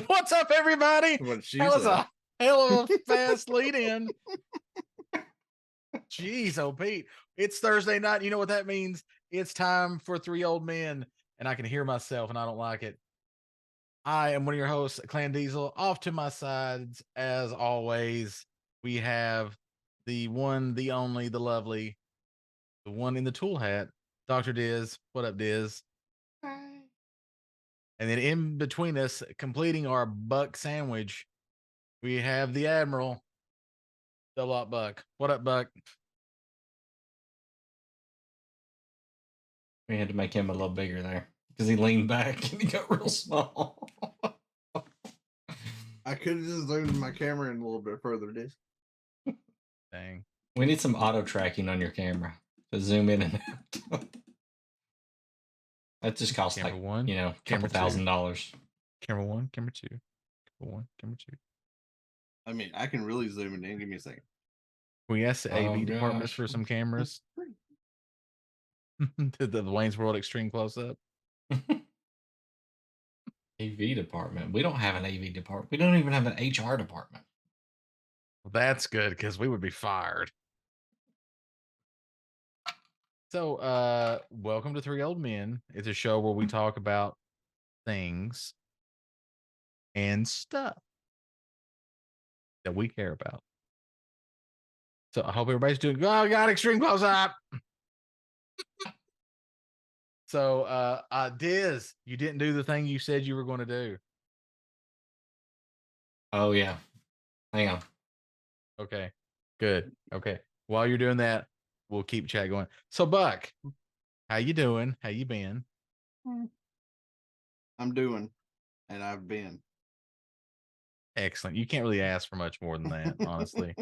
What's up, everybody? What she That was said. a hell of a fast lead in. Jeez, oh Pete. It's Thursday night. You know what that means? It's time for Three Old Men, and I can hear myself and I don't like it. I am one of your hosts, Clan Diesel. Off to my sides, as always, we have the one, the only, the lovely, the one in the tool hat, Dr. Diz. What up, Diz? Hi. And then in between us, completing our buck sandwich, we have the Admiral, Double Up Buck. What up, Buck? We had to make him a little bigger there because he leaned back and he got real small. I could have just zoomed my camera in a little bit further, Diz. Dang. We need some auto tracking on your camera to zoom in and out. That just costs Camera like one, a camera couple $1,000. Camera one, camera two. Camera one, camera two. I mean, I can really zoom it in. Give me a second. We asked the AV Oh, department gosh. for some cameras. The Wayne's World Extreme Close Up. AV department. We don't have an AV department. We don't even have an HR department. Well, that's good because we would be fired. So, welcome to Three Old Men. It's a show where we talk about things and stuff that we care about. So I hope everybody's doing good. Oh, God, Extreme Close Up. So, Diz, you didn't do the thing you said you were going to do. Oh, yeah. Hang on. Okay, good. Okay, while you're doing that, we'll keep chat going. So, Buck, how you doing? How you been? I'm doing, and I've been. Excellent. You can't really ask for much more than that, honestly.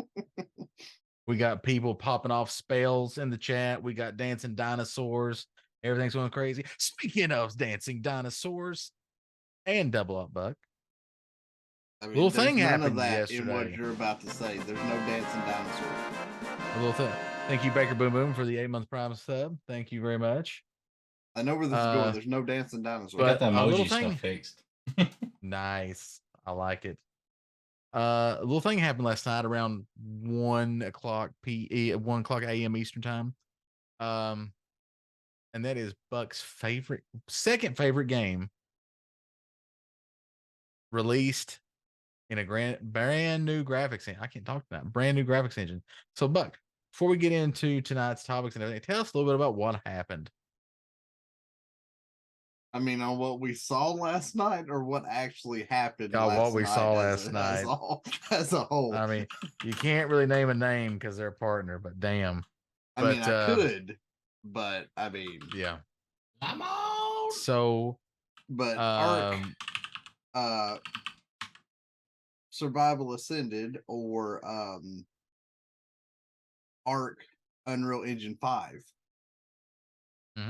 We got people popping off spells in the chat. We got dancing dinosaurs. Everything's going crazy. Speaking of dancing dinosaurs and Double Up Buck, I mean, little there's thing none of happened that in what yesterday. you're about to say. There's no dancing dinosaurs. A little thing. Thank you, Baker Boom Boom, for the 8-month Prime sub. Thank you very much. I know where this is going. There's no dancing dinosaurs. We got the a little emoji thing- stuff fixed. Nice. I like it. A little thing happened last night around 1 o'clock 1 o'clock a.m. Eastern time. And that is Buck's second favorite game released in a brand new graphics engine. I can't talk to that. Brand new graphics engine. So, Buck, before we get into tonight's topics and everything, tell us a little bit about what happened. I mean, on what we saw last night, or what actually happened. What we saw last night as a whole. I mean, you can't really name a name because they're a partner, but damn. I mean, I could, but I mean, yeah. I'm on. So, but Ark, Survival Ascended, or Ark Unreal Engine 5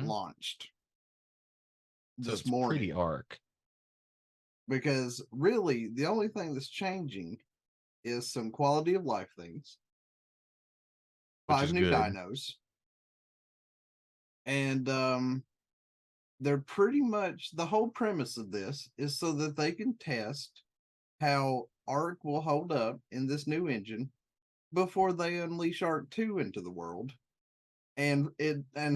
launched this morning. Pretty Ark. Because really, the only thing that's changing is some quality of life things. 5 new dinos. And they're pretty much, the whole premise of this is so that they can test how Ark will hold up in this new engine before they unleash Ark 2 into the world, and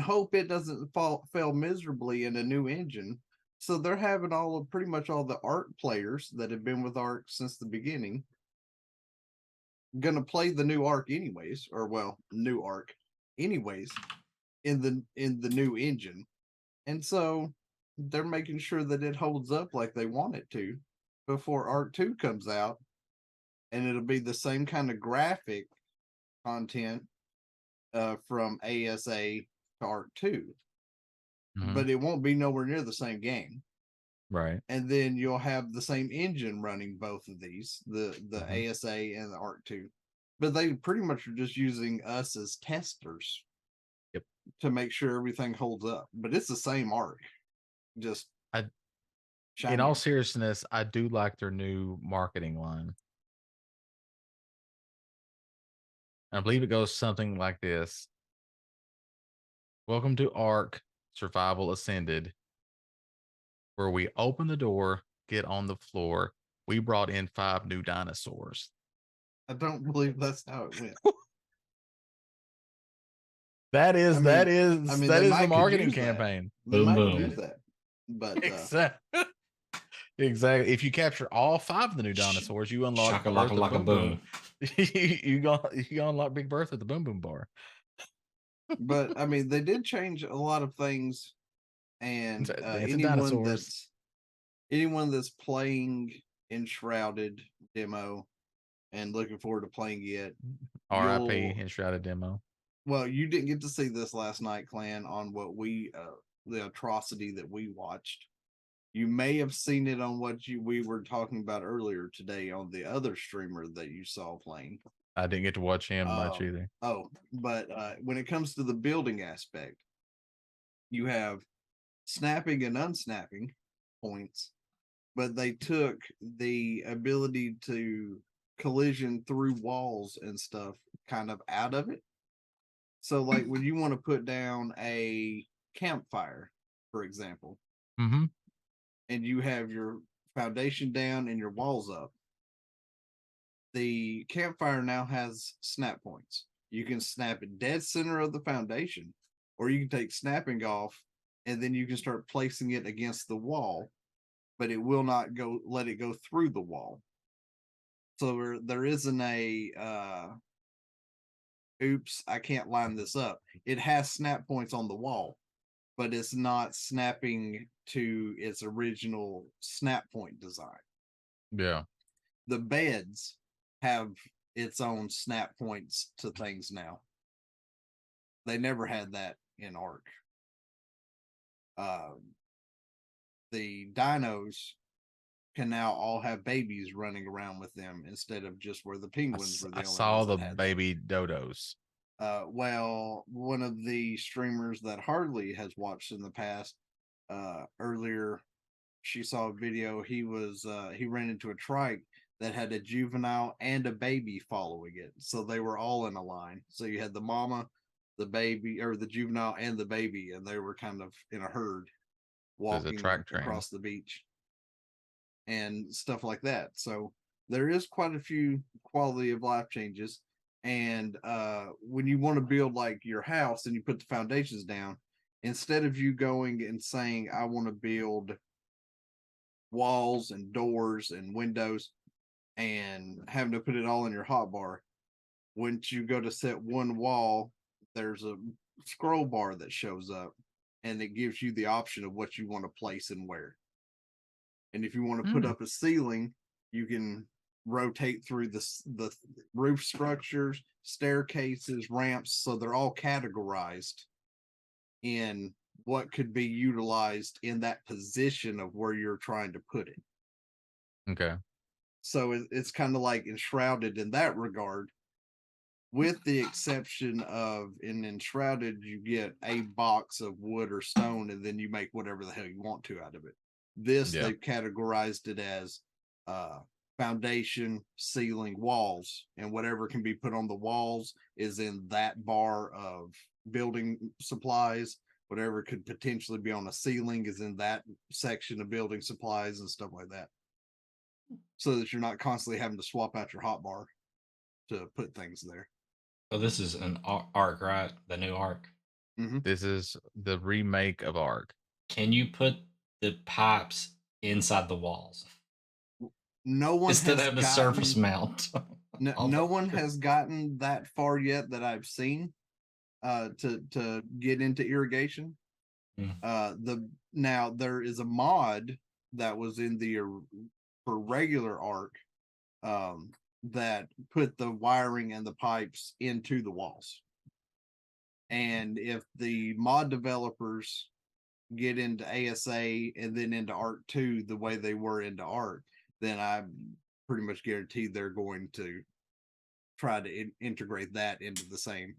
hope it doesn't fail miserably in a new engine. So they're having pretty much all the Ark players that have been with Ark since the beginning gonna play the new Ark anyways, or well, new Ark anyways in the new engine. And so they're making sure that it holds up like they want it to before Ark 2 comes out, and it'll be the same kind of graphic content from ASA to Ark 2. But it won't be nowhere near the same game. Right. And then you'll have the same engine running both of these, the ASA and the Ark 2. But they pretty much are just using us as testers. Yep. To make sure everything holds up. But it's the same Ark. Just in all seriousness, I do like their new marketing line. I believe it goes something like this. Welcome to Ark Survival Ascended, where we open the door, get on the floor, we brought in 5 new dinosaurs. I don't believe that's how it went. That is I that mean, is they that is might the could marketing use that. campaign. They Boom, might boom. use that, but Exactly. Exactly. If you capture all 5 of the new dinosaurs, you unlock Shaka Birth laka of laka Boom Boom. boom. you go unlock Big Bertha at the Boom Boom Bar. but I mean, they did change a lot of things, and Dancing dinosaurs. anyone that's playing Enshrouded demo and looking forward to playing it, R.I.P. you'll- Enshrouded demo. well, you didn't get to see this last night, Clan, on what we the atrocity that we watched. You may have seen it on what we were talking about earlier today on the other streamer that you saw playing. I didn't get to watch him much either. Oh, but when it comes to the building aspect, you have snapping and unsnapping points, but they took the ability to collision through walls and stuff kind of out of it. So, like when you want to put down a campfire, for example, Mm-hmm. and you have your foundation down and your walls up, the campfire now has snap points. You can snap it dead center of the foundation, or you can take snapping off and then you can start placing it against the wall, but it will not let it go through the wall. So there isn't a oops, I can't line this up. It has snap points on the wall, but it's not snapping to its original snap point design. Yeah. The beds have its own snap points to things now. They never had that in Ark. The dinos can now all have babies running around with them instead of just where the penguins were the I only saw ones the that had baby dodos. well, one of the streamers that Hardly has watched in the past, earlier, she saw a video. He ran into a trike that had a juvenile and a baby following it, so they were all in a line. So you had the mama, the baby, or the juvenile and the baby, and they were kind of in a herd walking across the beach and stuff like that. So there is quite a few quality of life changes. And when you want to build like your house and you put the foundations down, instead of you going and saying, I want to build walls and doors and windows and having to put it all in your hotbar, once you go to set one wall, there's a scroll bar that shows up and it gives you the option of what you want to place and where. And if you want to put up a ceiling, you can rotate through the roof structures, staircases, ramps, so they're all categorized in what could be utilized in that position of where you're trying to put it. Okay. So it's kind of like Enshrouded in that regard, with the exception of in Enshrouded, you get a box of wood or stone, and then you make whatever the hell you want to out of it. This, they've categorized it as foundation, ceiling, walls, and whatever can be put on the walls is in that bar of building supplies. Whatever could potentially be on a ceiling is in that section of building supplies and stuff like that. So that you're not constantly having to swap out your hotbar to put things there. So this is an Ark, right? The new Ark. Mm-hmm. This is the remake of Ark. Can you put the pipes inside the walls? No one instead has of a surface mount. No one has gotten that far yet that I've seen to get into irrigation. Now there is a mod that was in the for regular Ark that put the wiring and the pipes into the walls. And if the mod developers get into ASA and then into Ark 2 the way they were into Ark, then I'm pretty much guaranteed they're going to try to integrate that into the same.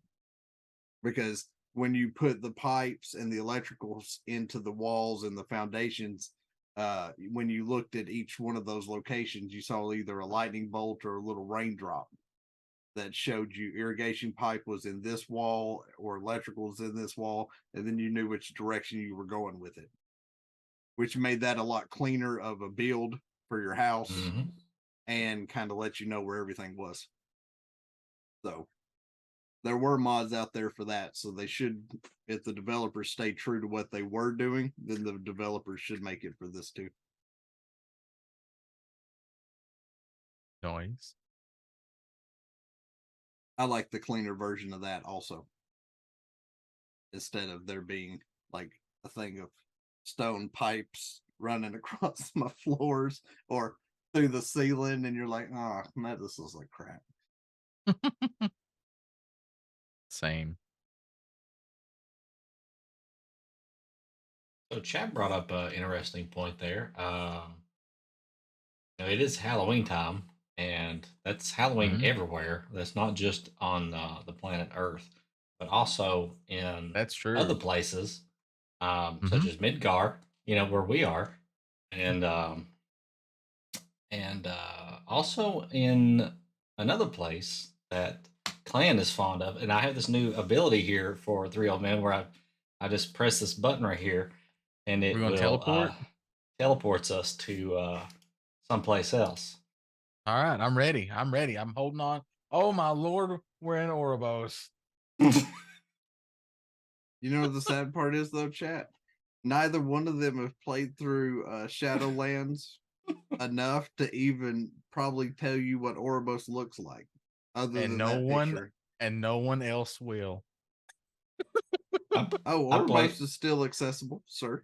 Because when you put the pipes and the electricals into the walls and the foundations, when you looked at each one of those locations, you saw either a lightning bolt or a little raindrop that showed you irrigation pipe was in this wall or electrical was in this wall, and then you knew which direction you were going with it, which made that a lot cleaner of a build for your house and kind of let you know where everything was. So there were mods out there for that. So they should, if the developers stay true to what they were doing, then the developers should make it for this too. Noise. I like the cleaner version of that also. Instead of there being like a thing of stone pipes running across my floors or through the ceiling, and you're like, oh, man, this looks like crap. Same. So Chad brought up an interesting point there. It is Halloween time, and that's Halloween Mhm. everywhere. That's not just on the planet Earth, but also in That's other true. places, such Mhm. as Midgar, where we are, and also in another place that Clan is fond of. And I have this new ability here for 3 old men where I just press this button right here, and We're it gonna will teleport. teleports us to someplace else. All right, I'm ready. I'm ready. I'm holding on. Oh my lord, we're in Ouroboros. You know what the sad part is though, chat? Neither one of them have played through Shadowlands enough to even probably tell you what Ouroboros looks like, other And than no that one picture. and no one else will. I, Oh, I Ouroboros played. is still accessible, sir.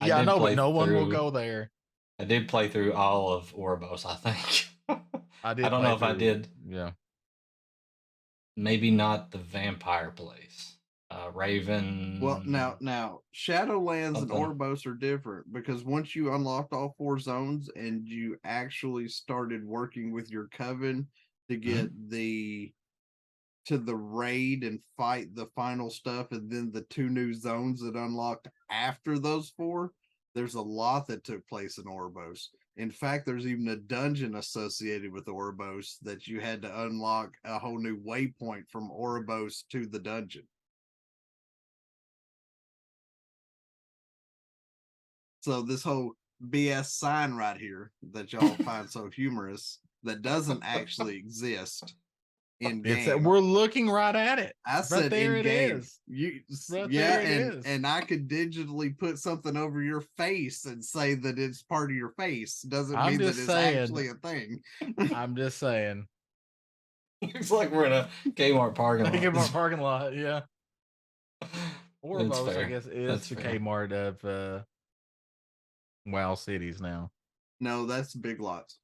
I Yeah, I did know, but play no one will through. go there. I did play through all of Ouroboros. I think. I I did don't know play if I through. did. Yeah. Maybe not the vampire place. Well, Raven. now Shadowlands and Something. Ouroboros are different because once you unlocked all 4 zones and you actually started working with your coven to get to the raid and fight the final stuff, and then the 2 new zones that unlocked after those 4, there's a lot that took place in Ouroboros. In fact, there's even a dungeon associated with Ouroboros that you had to unlock a whole new waypoint from Ouroboros to the dungeon. So this whole BS sign right here that y'all find so humorous that doesn't actually exist in It's game. we're looking right at it. I Right said there in it game. is. You Right yeah, there it is. and I could digitally put something over your face and say that it's part of your face. Doesn't I'm mean that just it's saying. actually a thing. I'm just saying. Looks like we're in a Kmart parking lot. Kmart parking lot, yeah. That's Ouroboros, I fair. guess, is That's the fair. Kmart of WoW cities now. No, that's Big Lots.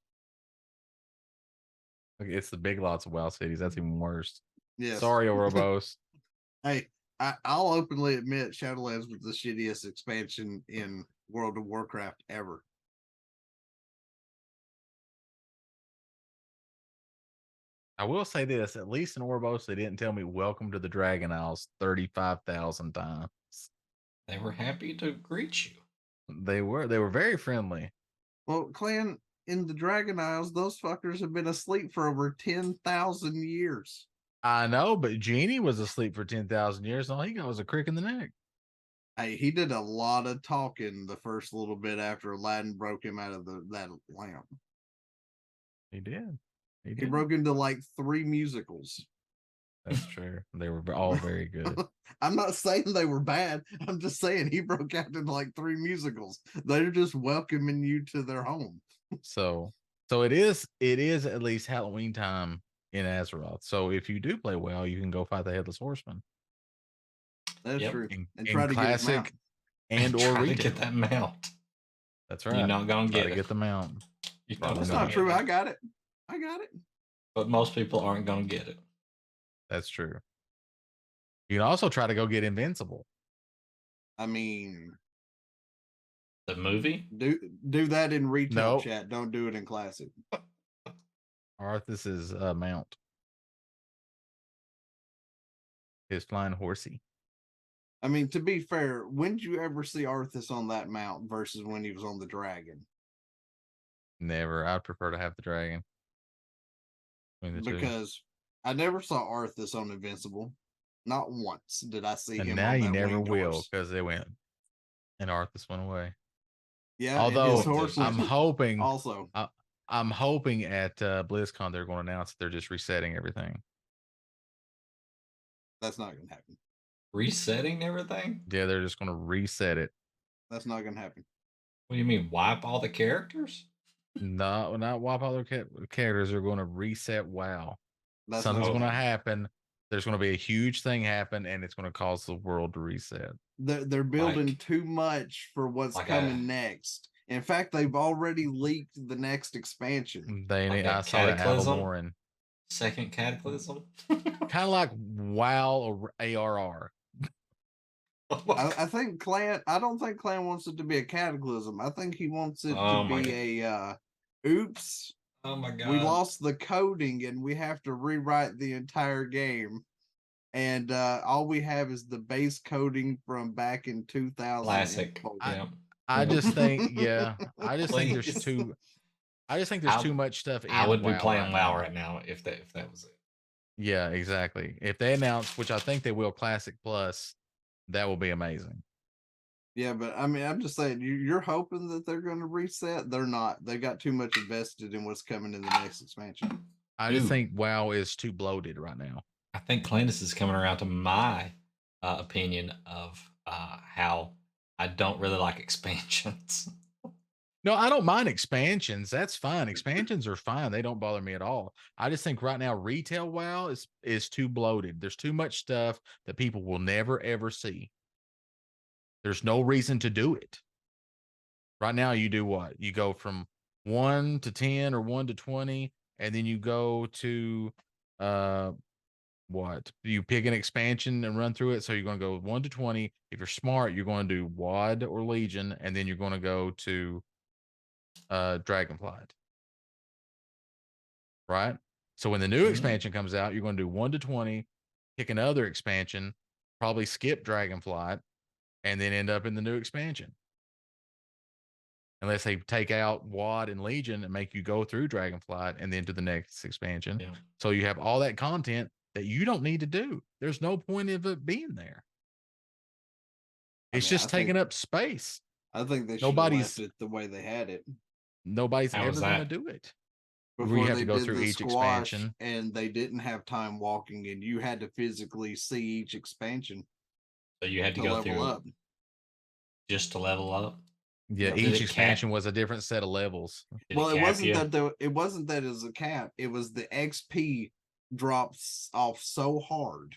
Like, it's the big lots of WoW cities. That's even worse. Yes. Sorry, Ouroboros. Hey, I'll openly admit Shadowlands was the shittiest expansion in World of Warcraft ever. I will say this: at least in Ouroboros, they didn't tell me "Welcome to the Dragon Isles" 35,000 times. They were happy to greet you. They were very friendly. Well, Clan, in the Dragon Isles, those fuckers have been asleep for over 10,000 years. I know, but Genie was asleep for 10,000 years, and all he got was a crick in the neck. Hey, he did a lot of talking the first little bit after Aladdin broke him out of that lamp. He did. He broke into like 3 musicals. That's true. They were all very good. I'm not saying they were bad. I'm just saying he broke out into like 3 musicals. They're just welcoming you to their home. So it is at least Halloween time in Azeroth. So if you do play well, you can go fight the Headless Horseman. That's Yep. true. In try to get his mount. classic and or Try to retail. get that mount. That's right. You're not gonna Try get to it. get the mount. You're Probably That's gonna not not. get true. it. I got it. I got it. But most people aren't gonna get it. That's true. You can also try to go get Invincible. I mean, The movie? do that in retail Nope. chat. Don't do it in classic. Arthas is mount. His flying horsey. I mean, to be fair, when did you ever see Arthas on that mount versus when he was on the dragon? Never. I'd prefer to have the dragon. Because I never saw Arthas on Invincible. Not once did I see And him now on you that never winged will horse. because they went and Arthas went away. Yeah, Although and his horse was I'm hoping also. I'm hoping at BlizzCon they're going to announce that they're just resetting everything. That's not going to happen. Resetting everything? Yeah, they're just going to reset it. That's not going to happen. What do you mean? Wipe all the characters? No, not wipe all their characters. They're going to reset WoW. That's Something's not going to gonna happen. There's going to be a huge thing happen, and it's going to cause the world to reset. They're building Like- too much for what's like coming next. In fact, they've already leaked the next expansion. They Like need. a I saw that Cataclysm? Avalmoran. Second Cataclysm? Kind of like WoW or ARR. Oh my God. I think Clan. I don't think Clan wants it to be a cataclysm. I think he wants it Oh to my be a oops. Oh my God. We lost the coding and we have to rewrite the entire game. And all we have is the base coding from back in 2000. Classic. Yeah. I just think, yeah, I just think there's Please. too. I just think there's I- too much stuff. I would be WoW playing WoW now. right now if that was it. Yeah, exactly. If they announce, which I think they will, Classic Plus, that will be amazing. Yeah, but I mean, I'm just saying, you're hoping that they're going to reset. They're not. They got too much invested in what's coming in the next expansion. I just Dude. think WoW is too bloated right now. I think Clandis is coming around to my opinion of how I don't really like expansions. No, I don't mind expansions. That's fine. Expansions are fine. They don't bother me at all. I just think right now retail WoW is too bloated. There's too much stuff that people will never ever see. There's no reason to do it. Right now, you do what? You go from 1 to 10 or 1 to 20, and then you go to what? You pick an expansion and run through it. So you're going to go 1 to 20. If you're smart, you're going to do WoD or Legion, and then you're going to go to Dragonflight. Right? So when the new Mhm. expansion comes out, you're going to do 1 to 20, pick another expansion, probably skip Dragonflight, and then end up in the new expansion. Unless they take out WoD and Legion and make you go through Dragonflight and then to the next expansion. Yeah. So you have all that content that you don't need to do. There's no point of it being there. I It's mean, just I taking think- up space. I think they should Nobody's- have left it the way they had it Nobody's How ever was going to that? do it. before We have they to go did through the each squash, expansion. and they didn't have time walking, and you had to physically see each expansion So you had to to go level through up. just to level up. Yeah, Yeah. Did each it expansion was a different set of levels. Did Well, it cap wasn't you? that it wasn't that as a cap. It was the XP drops off so hard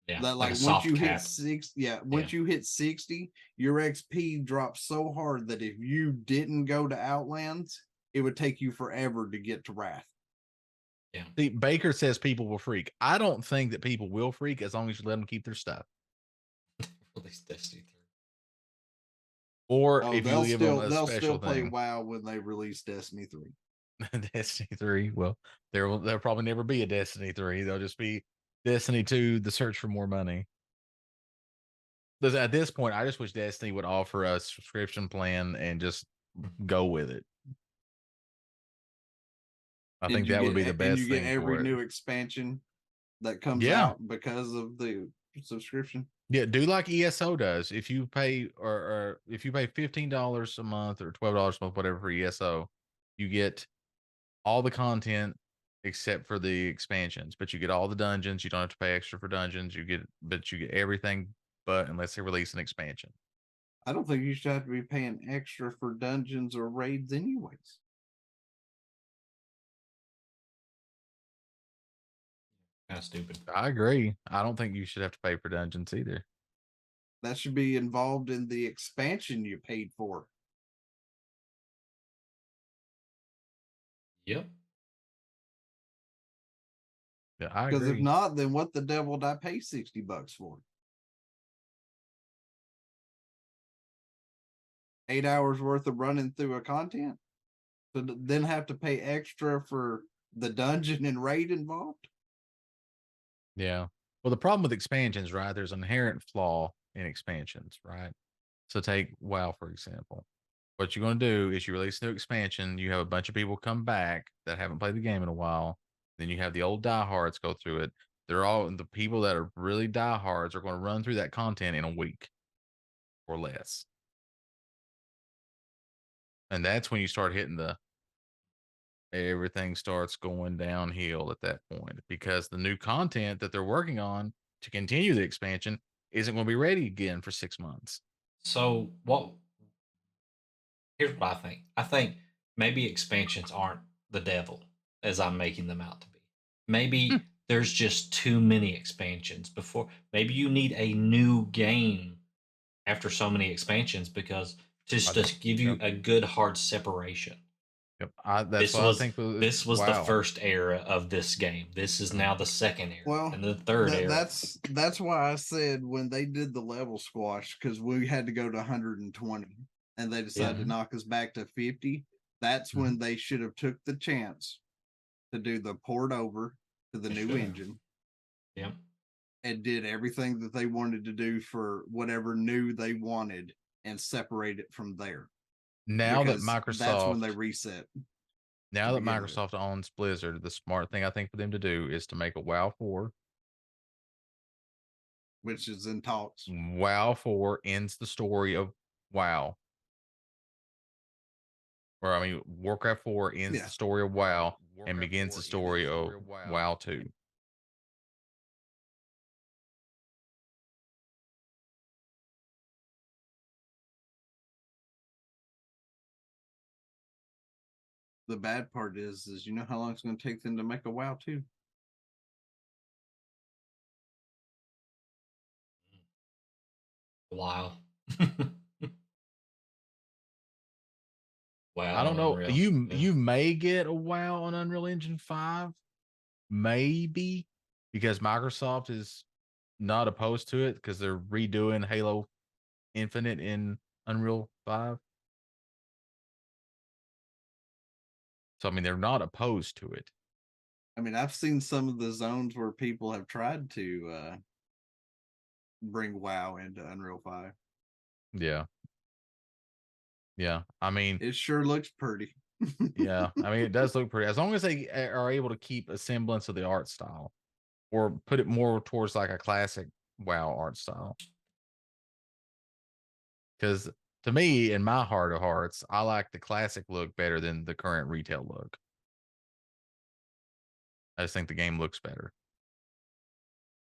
Yeah, that like a once soft you cap. hit once you hit 60, your XP drops so hard that if you didn't go to Outlands, it would take you forever to get to Wrath. See, Baker says people will freak. I don't think that people will freak as long as you let them keep their stuff. Release Destiny 3. Or Oh, if you give them a they'll special still play thing. WoW when they release Destiny 3. Destiny 3. Well, there'll probably never be a Destiny 3. There'll just be Destiny 2, the search for more money. Because at this point, I just wish Destiny would offer a subscription plan and just go with it. I And think you that would get- be the and best you get thing every for it. new expansion that comes Yeah. out because of the subscription. Yeah, do like ESO does. If you pay or if you pay $15 a month or $12 a month, whatever for ESO, you get all the content except for the expansions, but you get all the dungeons. You don't have to pay extra for dungeons. You get everything, but unless they release an expansion. I don't think you should have to be paying extra for dungeons or raids anyways. Kind of stupid. I agree. I don't think you should have to pay for dungeons either. That should be involved in the expansion you paid for. Yep. Yeah, I Because if agree. not, then what the devil would I pay $60 for? 8 hours worth of running through a content? To then have to pay extra for the dungeon and raid involved? Yeah. Well, the problem with expansions, right? There's an inherent flaw in expansions, right? So take WoW, for example. What you're going to do is you release a new expansion. You have a bunch of people come back that haven't played the game in a while. Then you have the old diehards go through it. They're all the people that are really diehards are going to run through that content in a week or less. And that's when you start hitting the everything starts going downhill at that point because the new content that they're working on to continue the expansion isn't going to be ready again for 6 months. So what here's what I think. I think maybe expansions aren't the devil as I'm making them out to be. Hmm. Maybe there's just too many expansions before. Maybe you need a new game after so many expansions because I just don't. to give you Yep. a good hard separation. Yep. That's This what I was think with this was the WoW. first era of this game. This is now the second era Well, and the third era. that's why I said when they did the level squash, because we had to go to 120 and they decided Yeah. to knock us back to 50. That's Mhm. when they should have took the chance to do the port over to the They new should have. engine Yeah. and did everything that they wanted to do for whatever new they wanted and separate it from there. Now that Because that's when they Microsoft reset to now that begin with. Microsoft owns Blizzard, the smart thing I think for them to do is to make a WoW 4. Which is in talks. WoW 4 ends the story of WoW. Or I mean, Warcraft 4 ends Yeah. the story of WoW and begins the story of WoW 2. The bad part is you know how long it's going to take them to make a WoW 2? Wow. I Wow don't and know. Unreal. You Yeah. you may get a WoW on Unreal Engine 5, maybe, because Microsoft is not opposed to it because they're redoing Halo Infinite in Unreal 5. So I mean, they're not opposed to it. I mean, I've seen some of the zones where people have tried to bring WoW into Unreal 5. Yeah. Yeah. I mean, It sure looks pretty. yeah. I mean, it does look pretty. As long as they are able to keep a semblance of the art style or put it more towards like a classic WoW art style. Because to me, in my heart of hearts, I like the classic look better than the current retail look. I just think the game looks better.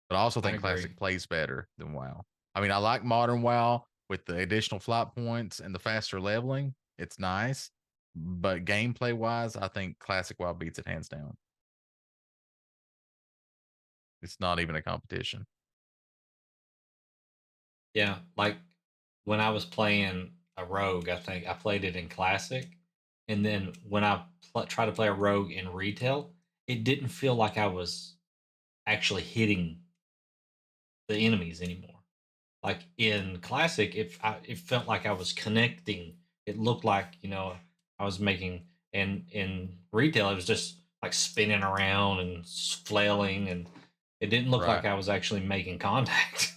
But I also I think agree. classic plays better than WoW. I mean, I like modern WoW with the additional flight points and the faster leveling. It's nice. But gameplay wise, I think classic WoW beats it hands down. It's not even a competition. Yeah, like when I was playing a rogue, I think I played it in classic, and then when I try to play a rogue in retail, it didn't feel like I was actually hitting the enemies anymore. Like in classic, it felt like I was connecting. It looked like I was making, and in retail it was just like spinning around and flailing, and it didn't look Right. like I was actually making contact.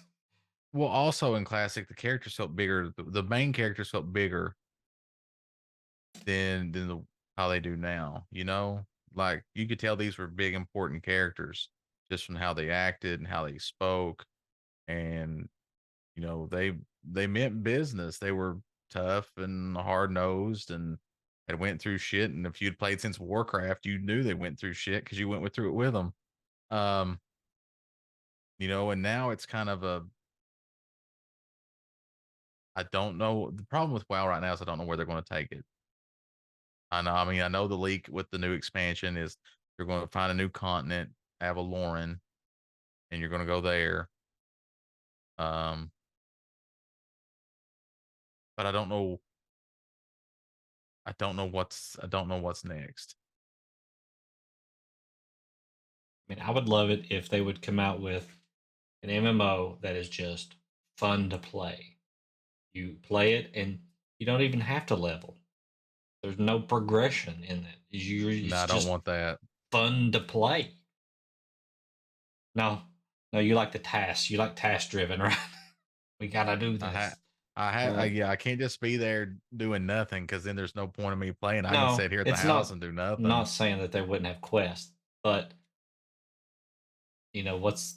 Well, also in classic, the characters felt bigger. The main characters felt bigger than how they do now. Like you could tell these were big important characters just from how they acted and how they spoke, and they meant business. They were tough and hard nosed and had went through shit. And if you'd played since Warcraft, you knew they went through shit because you went through it with them. Um, and now it's kind of I don't know. The problem with WoW right now is I don't know where they're going to take it. I know the leak with the new expansion is you're going to find a new continent, Avaloran, and you're going to go there. Um, but I don't know. I don't know what's next. I mean, I would love it if they would come out with an MMO that is just fun to play. You play it and you don't even have to level. There's no progression in it. No, It's I don't just want that. fun to play. No, no, you like the task. You like task driven, right? We gotta do I this. ha yeah, I can't just be there doing nothing because then there's no point in me playing. I can No, sit here at the it's house not. and do Not nothing. saying that they wouldn't have quests, but what's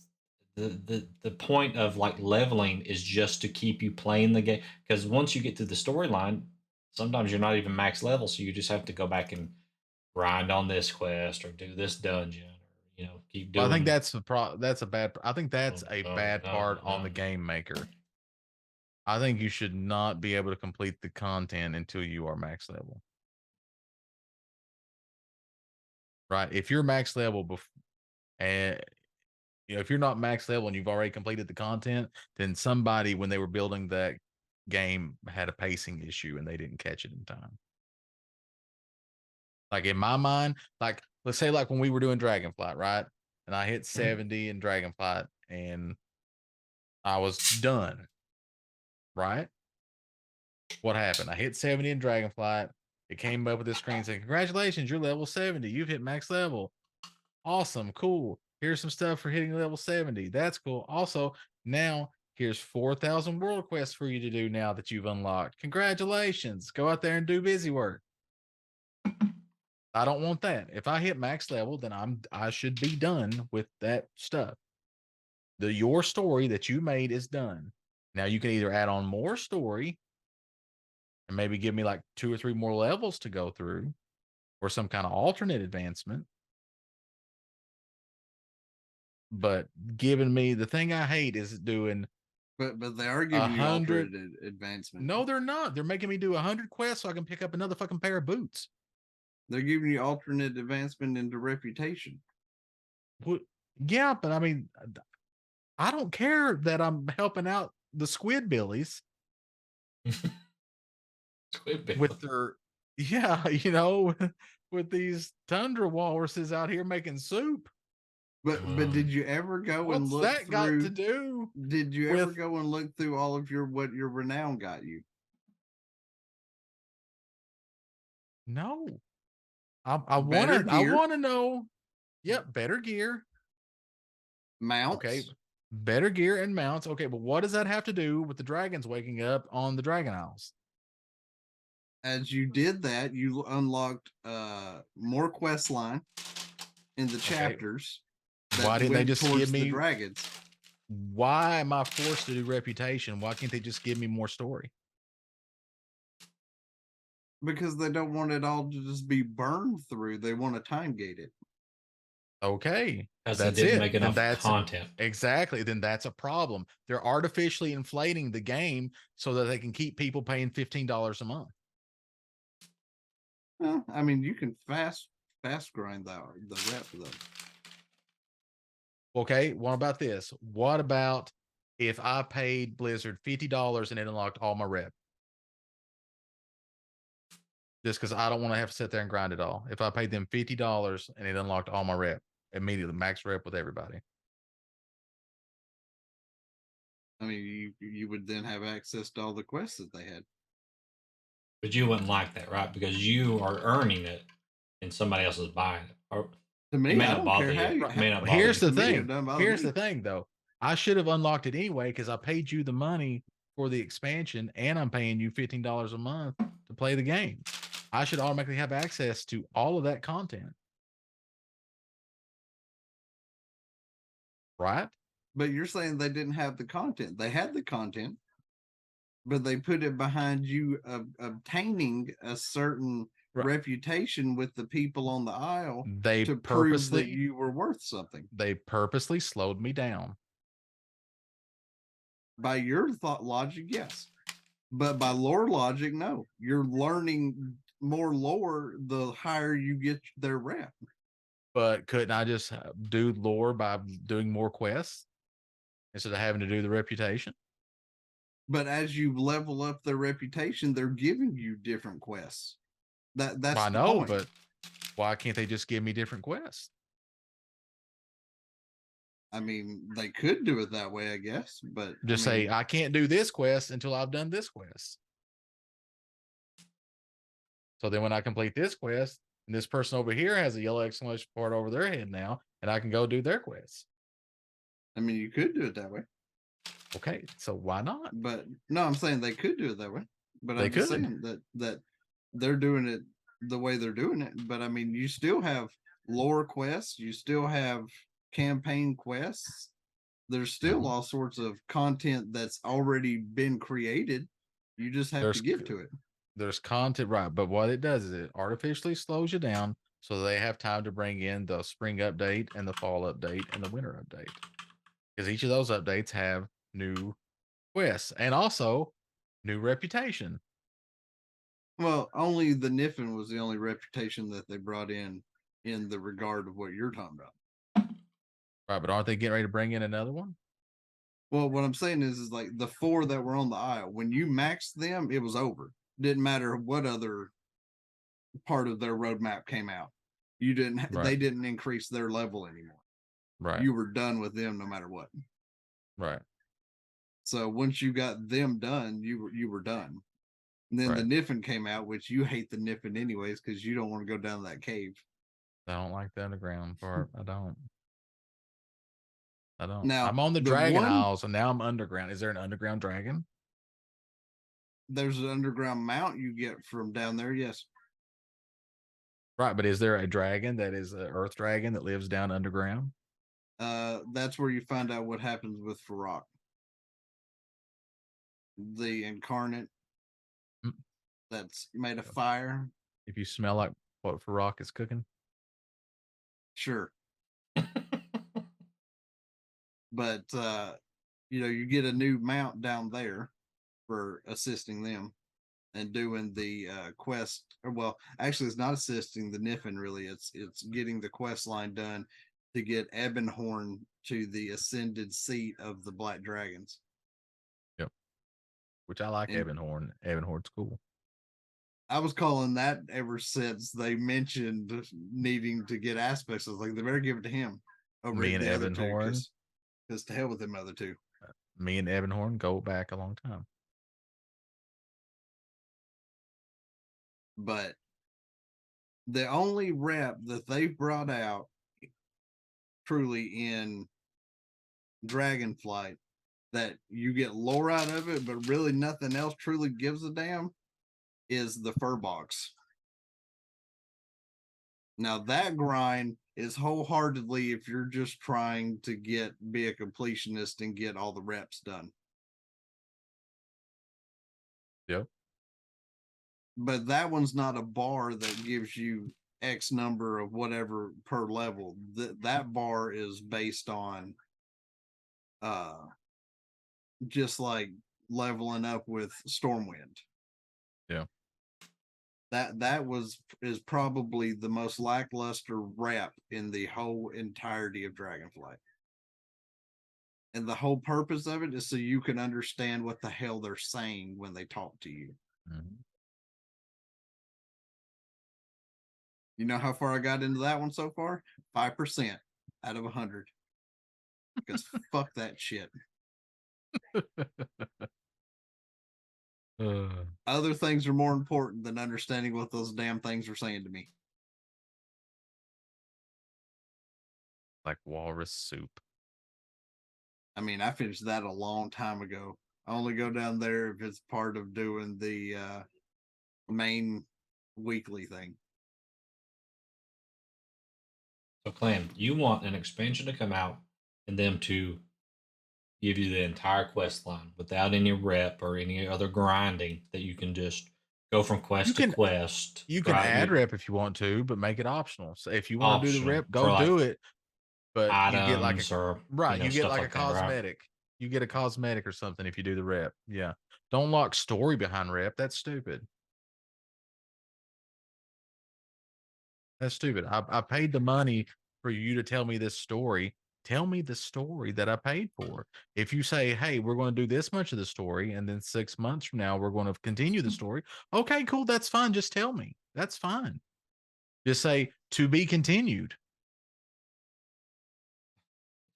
the point of like leveling is just to keep you playing the game, because once you get to the storyline, sometimes you're not even max level, so you just have to go back and grind on this quest or do this dungeon, or keep Well, I think doing. that's that's a bad. I think that's Dun, a dun, bad part dun, on the dun. game maker. I think you should not be able to complete the content until you are max level. Right? If you're max level and if you're not max level and you've already completed the content, then somebody when they were building that game had a pacing issue and they didn't catch it in time. Like in my mind, like let's say like when we were doing Dragonflight, right? And I hit 70 in Dragonflight and I was done. Right? What happened? I hit 70 in Dragonflight. It came up with this screen saying, "Congratulations, you're level 70. You've hit max level. Awesome, cool. Here's some stuff for hitting level 70. That's cool. Also, now here's 4,000 world quests for you to do now that you've unlocked. Congratulations. Go out there and do busy work." I don't want that. If I hit max level, then I should be done with that stuff. Your story that you made is done. Now you can either add on more story and maybe give me like 2 or 3 more levels to go through or some kind of alternate advancement. But giving me the thing I hate is doing But they are giving you 100 alternate advancement. No, they're not. They're making me do 100 quests so I can pick up another fucking pair of boots. They're giving you alternate advancement into reputation. Yeah, but I mean, I don't care that I'm helping out the Squidbillies with their with these tundra walruses out here making soup. But did you ever go and What's look that got through? to do? Did you ever go and look through all of what your renown got you? No. I want to know. Yep, better gear. Mounts. Okay, better gear and mounts. Okay, but what does that have to do with the dragons waking up on the Dragon Isles? As you did that, you unlocked more quest line in the chapters. Why didn't they just give me the dragons? Why am I forced to do reputation? Why can't they just give me more story? Because they don't want it all to just be burned through. They want to time gate it. Okay. That's That's didn't it. make enough content. Exactly. Then that's a problem. They're artificially inflating the game so that they can keep people paying $15 a month. Well, I mean, you can fast grind the rep though. Okay, what about this? What about if I paid Blizzard $50 and it unlocked all my rep? Just because I don't want to have to sit there and grind it all. If I paid them $50 and it unlocked all my rep, immediately max rep with everybody. I mean, you would then have access to all the quests that they had. But you wouldn't like that, right? Because you are earning it and somebody else is buying it. Or to me, I don't care how you. Here's the thing. Here's the thing, though. I should have unlocked it anyway because I paid you the money for the expansion and I'm paying you $15 a month to play the game. I should automatically have access to all of that content. Right? But you're saying they didn't have the content. They had the content, but they put it behind you obtaining a certain reputation with the people on the Isle to prove that you were worth something. They purposely slowed me down. By your thought logic, yes. But by lore logic, no. You're learning more lore the higher you get their rep. But couldn't I just do lore by doing more quests instead of having to do the reputation? But as you level up their reputation, they're giving you different quests. That's I know, but why can't they just give me different quests? I mean, they could do it that way, I guess, but just say I can't do this quest until I've done this quest. So then when I complete this quest, and this person over here has a yellow exclamation point over their head now, and I can go do their quests. I mean, you could do it that way. Okay, so why not? But no, I'm saying they could do it that way. But I'm just saying that they're doing it the way they're doing it. But I mean, you still have lore quests, you still have campaign quests. There's still all sorts of content that's already been created. You just have to get to it. There's content, right? But what it does is it artificially slows you down so they have time to bring in the spring update and the fall update and the winter update, because each of those updates have new quests and also new reputation. Well, only the Niffin was the only reputation that they brought in the regard of what you're talking about. Right, but aren't they getting ready to bring in another one? Well, what I'm saying is like the 4 that were on the Isle, when you maxed them, it was over. Didn't matter what other part of their roadmap came out. You didn't. Right. They didn't increase their level anymore. Right. You were done with them no matter what. Right. So once you got them done, you were done. And then the Right. Niffin came out, which you hate the Niffin anyways because you don't want to go down that cave. I don't like the underground part. I don't. Now, I'm on the the Dragon one- Isles, and now I'm underground. Is there an underground dragon? There's an underground mount you get from down there. Yes. Right, but is there a dragon that is an earth dragon that lives down underground? That's where you find out what happens with Farok, the incarnate Mm. that's made of fire. If you smell like what Farok is cooking, Sure. But you get a new mount down there for assisting them and doing the quest. Or, well, actually, it's not assisting the Niffin really. It's getting the quest line done to get Ebonhorn to the ascended seat of the Black Dragons. which I like And- Ebonhorn. Ebonhorn's cool. I was calling that ever since they mentioned needing to get aspects. I was like, they better give it to him over Me and the other two, Ebonhorn? because to hell with them other two. Me and Ebonhorn go back a long time. But the only rep that they brought out truly in Dragonflight that you get lore out of it, but really nothing else truly gives a damn is the fur box. Now that grind is wholeheartedly if you're just trying to be a completionist and get all the reps done. Yep. But that one's not a bar that gives you X number of whatever per level. That bar is based on just like leveling up with Stormwind. Yeah. That is probably the most lackluster rep in the whole entirety of Dragonflight. And the whole purpose of it is so you can understand what the hell they're saying when they talk to you. Mhm. You know how far I got into that one so far? 5% out of 100. Because fuck that shit. Other things are more important than understanding what those damn things are saying to me. Like walrus soup. I mean, I finished that a long time ago. I only go down there if it's part of doing the main weekly thing. So, Clam, you want an expansion to come out and them to give you the entire quest line without any rep or any other grinding, that you can just go from quest to quest. You can right? add rep if you want to, but make it optional. So if you want to do the Optional rep, for, go like, do it. But you get like items or right, you get stuff like a like that, right? cosmetic. You get a cosmetic or something if you do the rep. Yeah. Don't lock story behind rep. That's stupid. That's stupid. I paid the money for you to tell me this story. Tell me the story that I paid for. If you say, hey, we're going to do this much of the story, and then 6 months from now, we're going to continue the story. Okay, cool. That's fine. Just tell me. That's fine. Just say to be continued.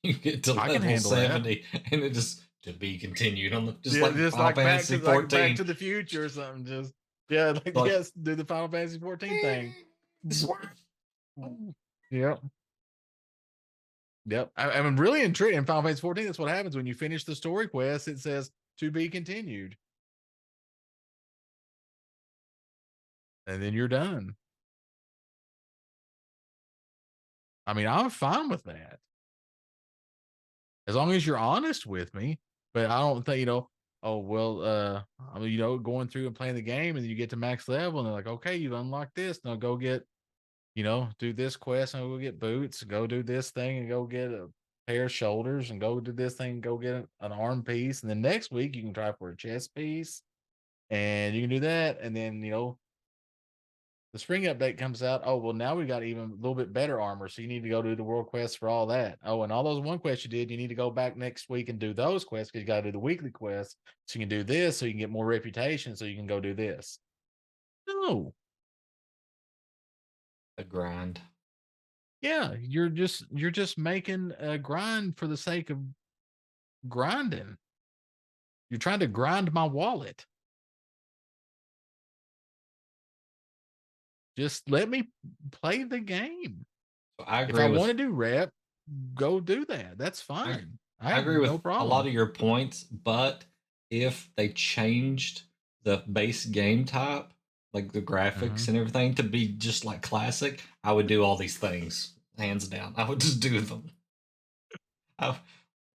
You get to I can level handle that. 70 and it just to be continued on the just Yeah, like just Final like back Fantasy to 14. Back to the Future or something. Just like yes, do the Final Fantasy 14 thing. This works. Yep. Yep. I'm really intrigued in Final Fantasy 14. That's what happens when you finish the story quest. It says to be continued. And then you're done. I mean, I'm fine with that. As long as you're honest with me. But I don't think, oh, well, I mean, going through and playing the game and then you get to max level and they're like, okay, you've unlocked this. Now go get do this quest and go get boots, go do this thing and go get a pair of shoulders, and go do this thing and go get an arm piece. And then next week you can try for a chest piece, and you can do that. And then, the spring update comes out. Oh, well, now we got even a little bit better armor. So you need to go do the world quest for all that. Oh, and all those one quests you did, you need to go back next week and do those quests, because you got to do the weekly quest. So you can do this so you can get more reputation, so you can go do this. No. A grind. Yeah, you're just making a grind for the sake of grinding. You're trying to grind my wallet. Just let me play the game. So I If agree I with want to do rep, go do that. That's fine. I I have agree with no a problem. lot of your points, but if they changed the base game type, like the graphics and everything, to be just like classic, I would do all these things hands down. I would just do them.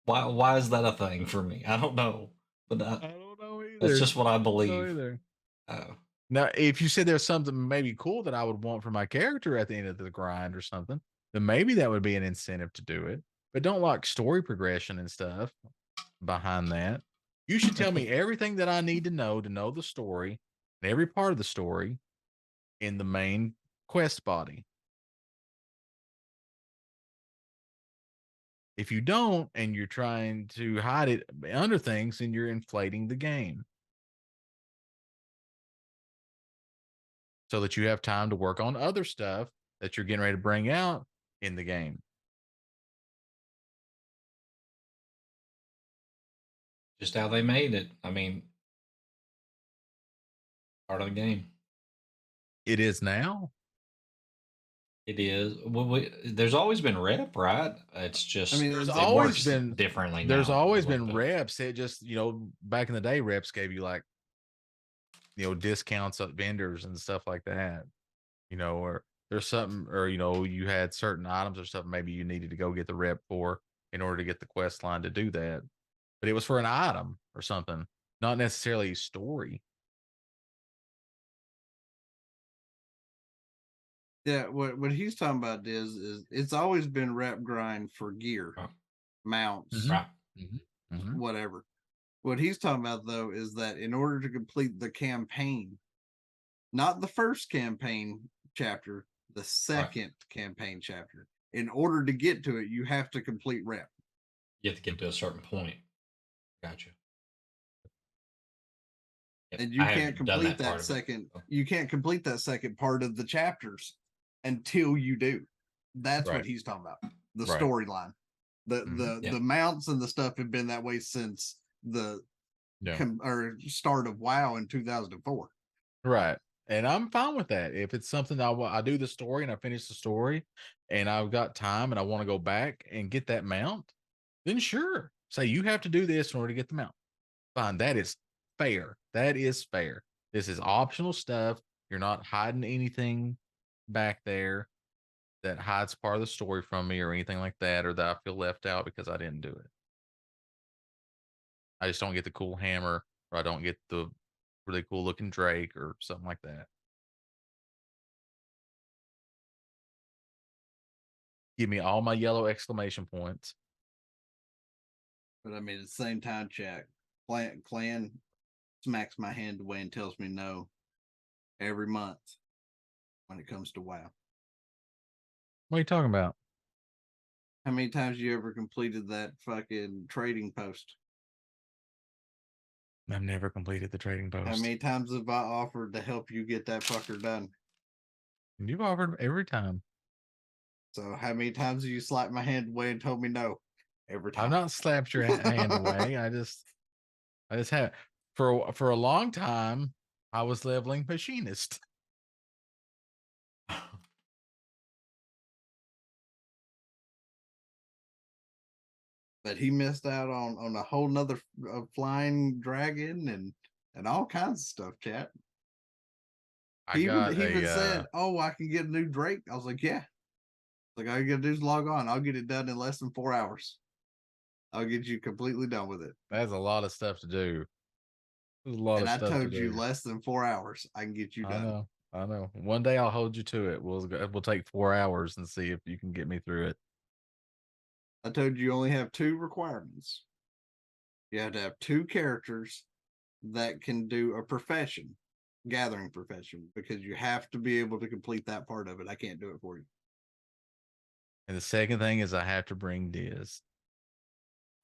Why is that a thing for me? I don't know, but I don't know either. that's just what I I don't know believe. either. Oh, Now, if you said there's something maybe cool that I would want for my character at the end of the grind or something, then maybe that would be an incentive to do it. But don't like story progression and stuff behind that. You should tell me everything that I need to know the story and every part of the story in the main quest body. If you don't, and you're trying to hide it under things, then you're inflating the game, so that you have time to work on other stuff that you're getting ready to bring out in the game. just how they made it. I mean, part of the game. It is now. It is. Well, there's always been rep, right? It's just I mean, There's it always works been differently. There's now, always a little been bit. reps. It just, back in the day, reps gave you like, discounts at vendors and stuff like that. Or there's something, or you had certain items or something maybe you needed to go get the rep for in order to get the quest line to do that. But it was for an item or something, not necessarily story. Yeah, what he's talking about is it's always been rep grind for gear, Right. mounts, Right. whatever. What he's talking about though is that in order to complete the campaign, not the first campaign chapter, the second campaign chapter, in order to get to it, you have to complete rep. You have to get to a certain point. Gotcha. Yep, And you I can't haven't done complete that part that of it, second. so. You can't complete that second part of the chapters until you do. That's Right. what he's talking about. The Right. storyline. The Yeah. the mounts and the stuff have been that way since the Yeah. or start of WoW in 2004. Right. And I'm fine with that. If it's something I do the story and I finish the story and I've got time and I want to go back and get that mount, then sure. Say you have to do this in order to get the mount. Fine. That is fair. That is fair. This is optional stuff. You're not hiding anything back there that hides part of the story from me or anything like that, or that I feel left out because I didn't do it. I just don't get the cool hammer, or I don't get the really cool looking Drake or something like that. Give me all my yellow exclamation points. But I mean, at the same time, Jack, clan smacks my hand away and tells me no every month when it comes to WoW. What are you talking about? How many times you ever completed that fucking trading post? I've never completed the trading post. How many times have I offered to help you get that fucker done? You've offered every time. So how many times have you slapped my hand away and told me no? Every time. I've not slapped your hand away. I just have for a long time. I was leveling machinist. But he missed out on a whole nother flying dragon and all kinds of stuff, chat. I He got even a said, "Oh, I can get a new Drake." I was like, "Yeah." Like, all you gotta do is log on. I'll get it done in less than 4 hours. I'll get you completely done with it. that's a lot of stuff to do. There's a lot And of I stuff to told you do. less than 4 hours, I can get you I done. know. I know. One day I'll hold you to it. We'll take 4 hours and see if you can get me through it. I told you only have 2 requirements. You have to have 2 characters that can do a profession, gathering profession, because you have to be able to complete that part of it. I can't do it for you. And the second thing is I have to bring Diz.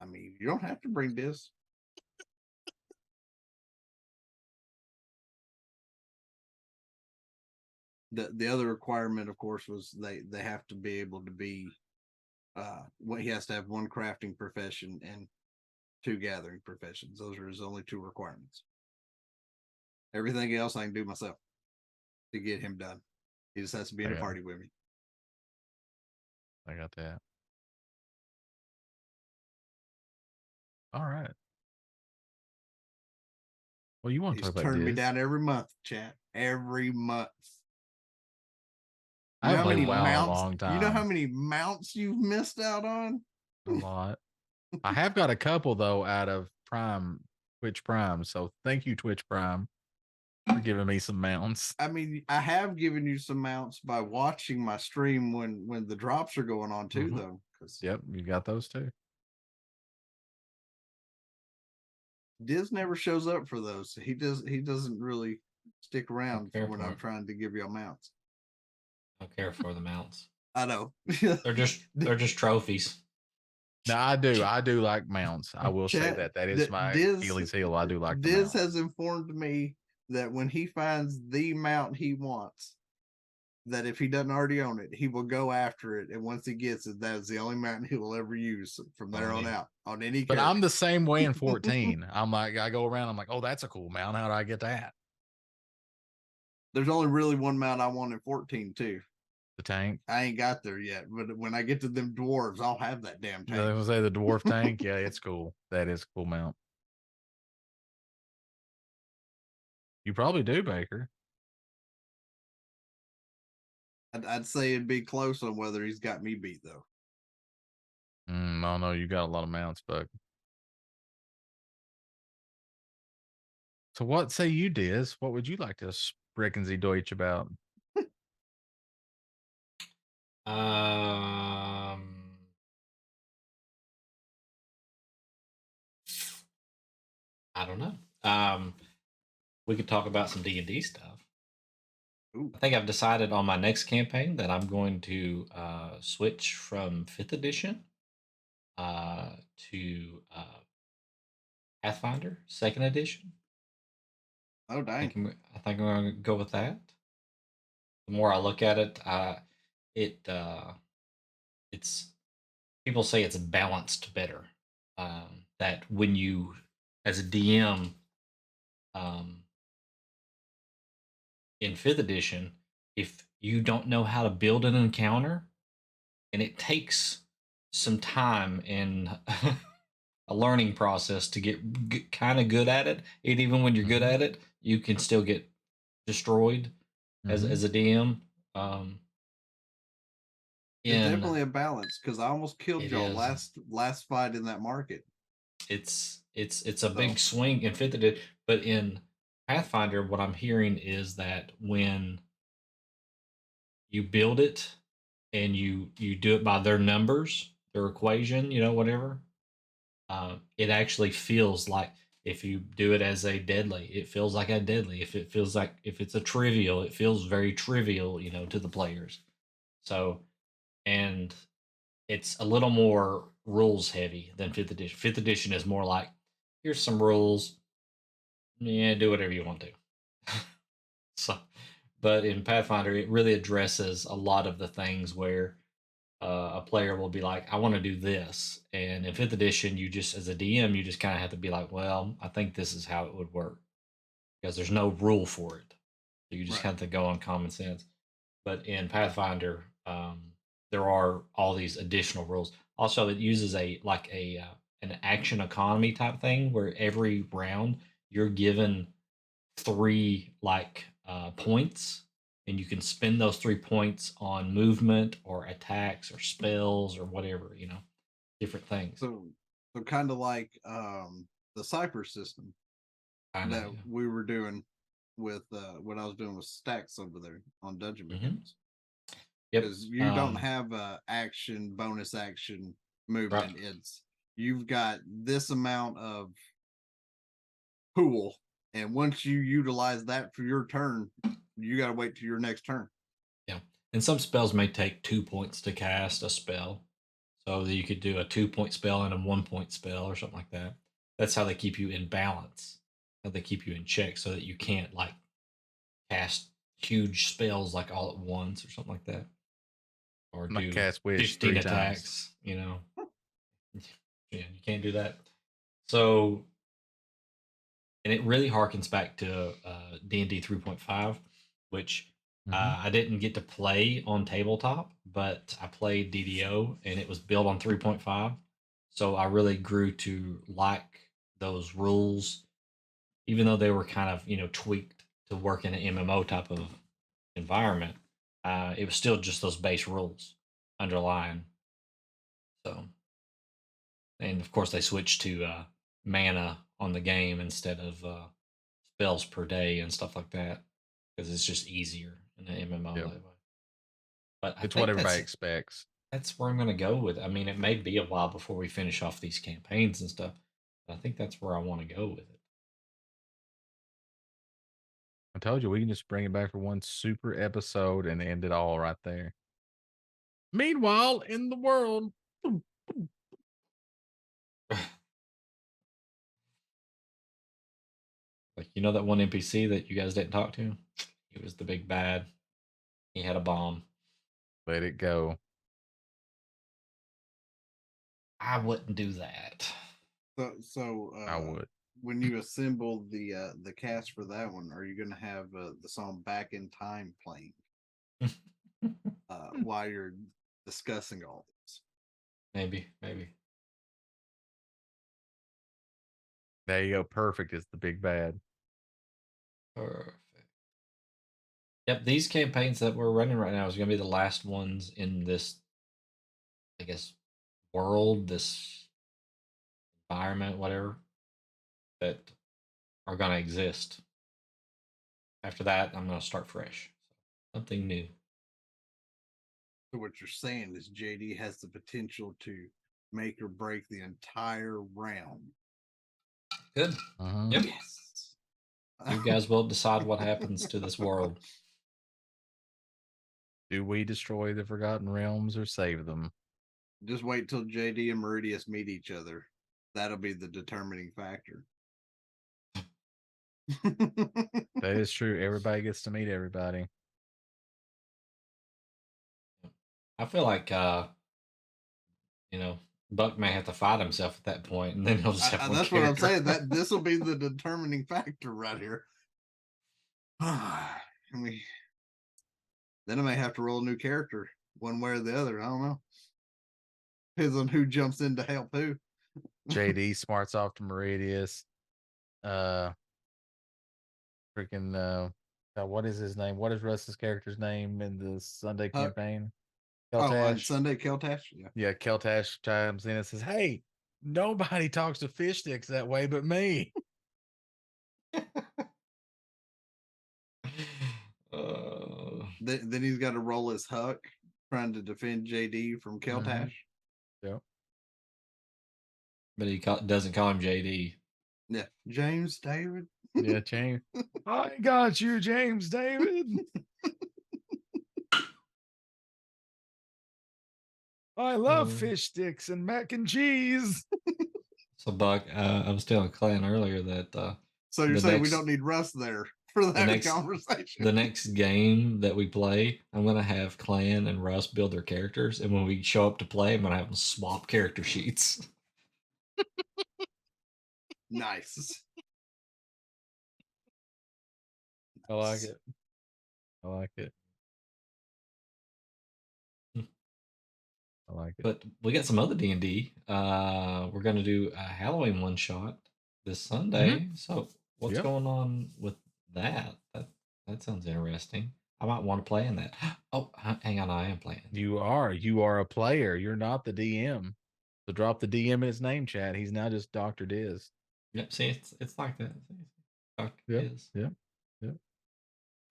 I mean, you don't have to bring this. The other requirement, of course, was they have to be able to be what he has to have 1 crafting profession and 2 gathering professions. Those are his only 2 requirements. Everything else I can do myself to get him done. He just has to be in a Okay. party with me. I got that. All right. Well, you want to He's talk about turned me Diz? down every month, chat. Every month. I You know haven't how played many WoW in a mounts? long You know how time. many mounts you've missed out on? A lot. I have got a couple though out of Prime, Twitch Prime. So thank you, Twitch Prime, for giving me some mounts. I mean, I have given you some mounts by watching my stream when the drops are going on too, Mhm. though. Because Yep, you got those too. Diz never shows up for those. He doesn't really stick around care when for I'm it. trying to give you mounts. I don't care for the mounts. I know. They're just trophies. Now I do like mounts. I will say Chat, that is my Achilles heel. I do like the Diz mounts. has informed me that when he finds the mount he wants, that if he doesn't already own it, he will go after it. And once he gets it, that is the only mountain he will ever use from there on out on any But character. I'm the same way in 14. I'm like, I go around, I'm like, oh, that's a cool mount. How do I get that? There's only really 1 mount I want in 14 too. The tank. I ain't got there yet, but when I get to them dwarves, I'll have that damn Yeah, I tank. was gonna say the dwarf tank. Yeah, it's cool. That is a cool mount. You probably do, Baker. I'd say it'd be close on whether he's got me beat though. No, no, you got a lot of mounts, Buck. So what say you, Diz? What would you like to sprechen Sie Deutsch about? I don't know. We could talk about some D&D stuff. Ooh. I think I've decided on my next campaign that I'm going to switch from 5th edition to Pathfinder 2nd edition. Oh dang! I think I'm going to go with that. The more I look at it, it's people say it's balanced better. That when you, as a DM, in 5th edition, if you don't know how to build an encounter, and it takes some time and a learning process to get kind of good at it, and even when you're good at it, you can still get destroyed as a DM. It's definitely a balance because I almost killed y'all is. last fight in that market. It's a big swing in 5th edition, but in Pathfinder, what I'm hearing is that when you build it and you do it by their numbers, their equation, whatever, it actually feels like, if you do it as a deadly, it feels like a deadly. If it's a trivial, it feels very trivial, to the players. So, and it's a little more rules heavy than 5th edition. 5th edition is more like, here's some rules. Yeah, do whatever you want to. So, but in Pathfinder, it really addresses a lot of the things where a player will be like, I want to do this. And in 5th edition, you just, as a DM, you just kind of have to be like, well, I think this is how it would work, because there's no rule for it. So you just have to go on common sense. But in Pathfinder, there are all these additional rules. Also, it uses an action economy type thing where every round you're given 3 points, and you can spend those 3 points on movement or attacks or spells or whatever, different things. So kind of like the Cypress system that we were doing. with what I was doing with stacks over there on Dungeon Mhm. Mechanics. Yep. Because you don't have a action, bonus action movement. It's you've got this amount of pool, and once you utilize that for your turn, you got to wait till your next turn. Yeah. And some spells may take 2 points to cast a spell. So that you could do a 2-point spell and a 1-point spell or something like that. That's how they keep you in balance. How they keep you in check so that you can't like cast huge spells like all at once or something like that. Or I'm not do cast wish 15 3 times. attacks, you know. Yeah, you can't do that. So, and it really harkens back to D&D 3.5, which I didn't get to play on tabletop, but I played DDO and it was built on 3.5. So I really grew to like those rules, even though they were kind of, tweaked to work in an MMO type of environment. It was still just those base rules underlying. So, and of course they switched to mana on the game instead of spells per day and stuff like that because it's just easier in an MMO Yep. that way. But I It's what think everybody expects. that's where I'm going to go with. I mean, it may be a while before we finish off these campaigns and stuff, but I think that's where I want to go with it. I told you we can just bring it back for one super episode and end it all right there. Meanwhile, in the world, Like, you know that one NPC that you guys didn't talk to? He was the big bad. He had a bomb. let it go. I wouldn't do that. So I would. when you assemble the cast for that one, are you going to have the song "Back in Time" playing while you're discussing all this? Maybe. There you go. Perfect is the big bad. Perfect. Yep, these campaigns that we're running right now is going to be the last ones in this, I guess, world, this environment, whatever, that are going to exist. After that, I'm going to start fresh. Something new. So what you're saying is JD has the potential to make or break the entire realm. Good. Yep. Yes. You guys will decide what happens to this world. Do we destroy the Forgotten Realms or save them? Just wait till JD and Meridius meet each other. That'll be the determining factor. That is true. Everybody gets to meet everybody. I feel like Buck may have to fight himself at that point, and then he'll just have one that's character. what I'm saying. That this will be the determining factor right here. I mean, then I may have to roll a new character one way or the other. I don't know. Depends on who jumps in to help who. JD smarts off to Meridius. What is his name? What is Russ's character's name in the Sunday campaign? On Sunday, Keltash? Yeah, Keltash chimes in and says, "Hey, nobody talks to fish sticks that way but me." Then he's got to roll his Huck trying to defend JD from Keltash. Yep. But he doesn't call him JD. Yeah, James David. Yeah, James. I got you, James David. I love fish sticks and mac and cheese. So, Buck, I was telling Clan earlier that. So you're saying we don't need Russ there for that conversation? The next game that we play, I'm going to have Clan and Russ build their characters. And when we show up to play, I'm going to have them swap character sheets. Nice. I like it. I like it. I like it. But we got some other D&D. We're going to do a Halloween one shot this Sunday. So what's going on with that? That sounds interesting. I might want to play in that. Oh, hang on, I am playing. You are a player. You're not the DM. So drop the DM in his name chat. He's now just Dr. Diz. Yep. See, it's like that. Dr. Yep. Diz. Yep.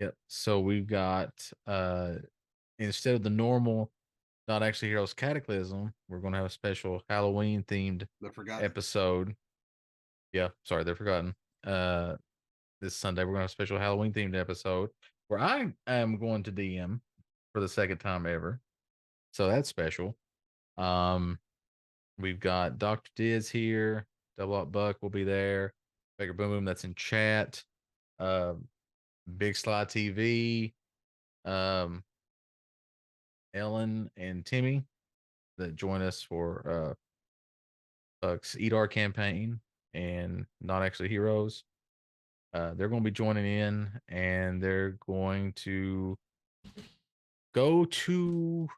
Yep. So we've got instead of the normal Not Actually Heroes Cataclysm, we're gonna have a special Halloween themed The Forgotten. episode. Yeah, sorry, they're forgotten. This Sunday we're gonna have a special Halloween themed episode where I am going to DM for the second time ever. So that's special. We've got Dr. Diz here, Double Up Buck will be there, Baker Boom Boom that's in chat, Big Sly TV, Ellen and Timmy that join us for Buck's Eat Our campaign and Not Actually Heroes. They're going to be joining in and they're going to go to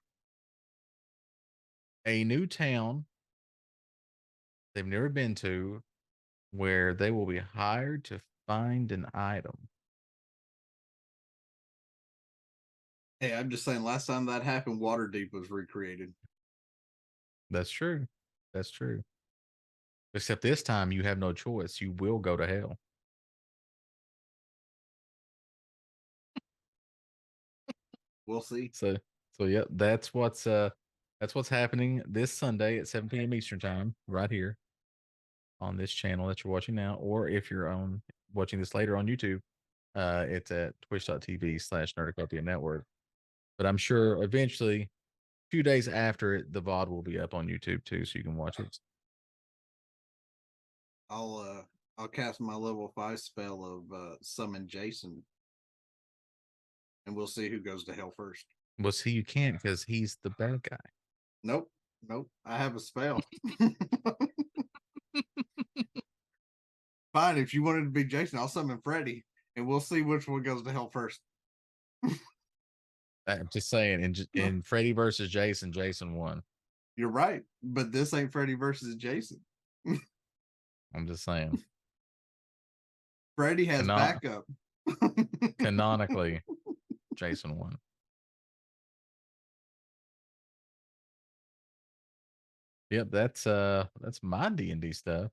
a new town they've never been to where they will be hired to find an item. Hey, I'm just saying, last time that happened, Waterdeep was recreated. That's true. That's true. Except this time you have no choice. You will go to hell. We'll see. So yeah, that's what's happening this Sunday at 7 p.m. Eastern time, right here on this channel that you're watching now, or if you're watching this later on YouTube, it's at twitch.tv/Nerdicopia Network. But I'm sure eventually, a few days after it, the VOD will be up on YouTube too, so you can watch it. I'll cast my level 5 spell of summon Jason, and we'll see who goes to hell first. Well, see, you can't because he's the bad guy. Nope. I have a spell. Fine, if you wanted to be Jason, I'll summon Freddy, and we'll see which one goes to hell first. I'm just saying, in Freddy versus Jason, Jason won. You're right, but this ain't Freddy versus Jason. I'm just saying. Freddy has backup. Canonically, Jason won. Yep, that's my D&D stuff.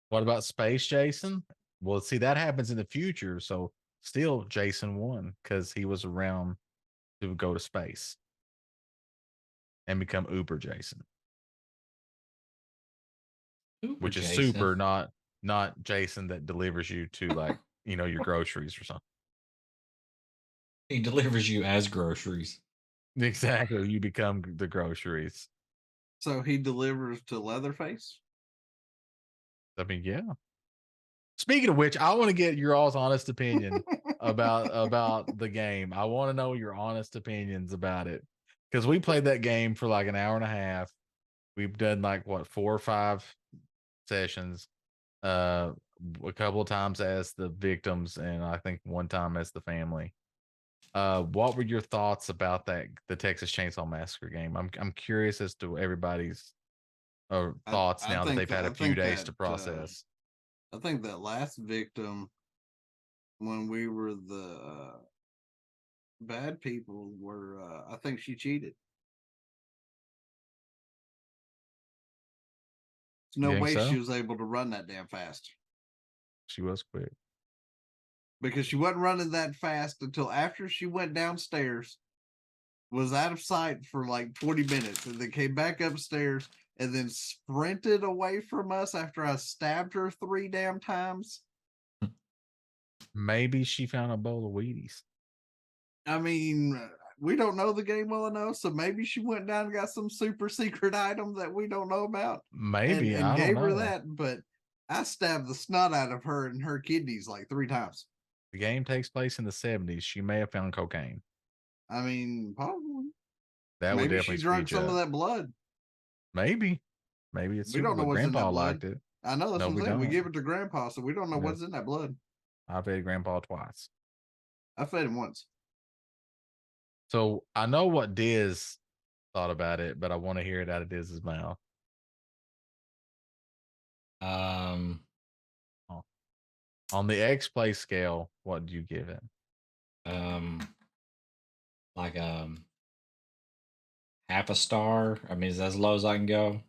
What about Space Jason? Well, see, that happens in the future, so still Jason won because he was around to go to space and become Uber Jason. Which is Jason. super, not Jason that delivers you to like, your groceries or something. He delivers you as groceries. Exactly. You become the groceries. So he delivers to Leatherface? I mean, yeah. Speaking of which, I want to get your all's honest opinion about the game. I want to know your honest opinions about it. Because we played that game for like an hour and a half. We've done like 4 or 5 sessions. A couple of times as the victims, and I think one time as the family. What were your thoughts about the Texas Chainsaw Massacre game? I'm curious as to everybody's thoughts now that they've had a few days to process. I think that last victim, when we were the bad people, I think she cheated. There's no way she was able to run that damn fast. She was quick. Because she wasn't running that fast until after she went downstairs, was out of sight for like 20 minutes, and then came back upstairs and then sprinted away from us after I stabbed her 3 damn times. Maybe she found a bowl of Wheaties. I mean, we don't know the game well enough, so maybe she went down and got some super secret item that we don't know about. Maybe, and I gave don't her know. that, but I stabbed the snot out of her and her kidneys like 3 times. The game takes place in the 70s. She may have found cocaine. I mean, probably. That would Maybe definitely she drank speed some up. of that blood. Maybe it's We don't know what's in that Grandpa blood. liked it. I know, that's No, what we I'm saying. We don't. give it to Grandpa, so we don't know Yeah. what's in that blood. I fed Grandpa twice. I fed him once. So I know what Diz thought about it, but I want to hear it out of Diz's mouth. On the X Play scale, what do you give it? Like half a star. I mean, is that as low as I can go?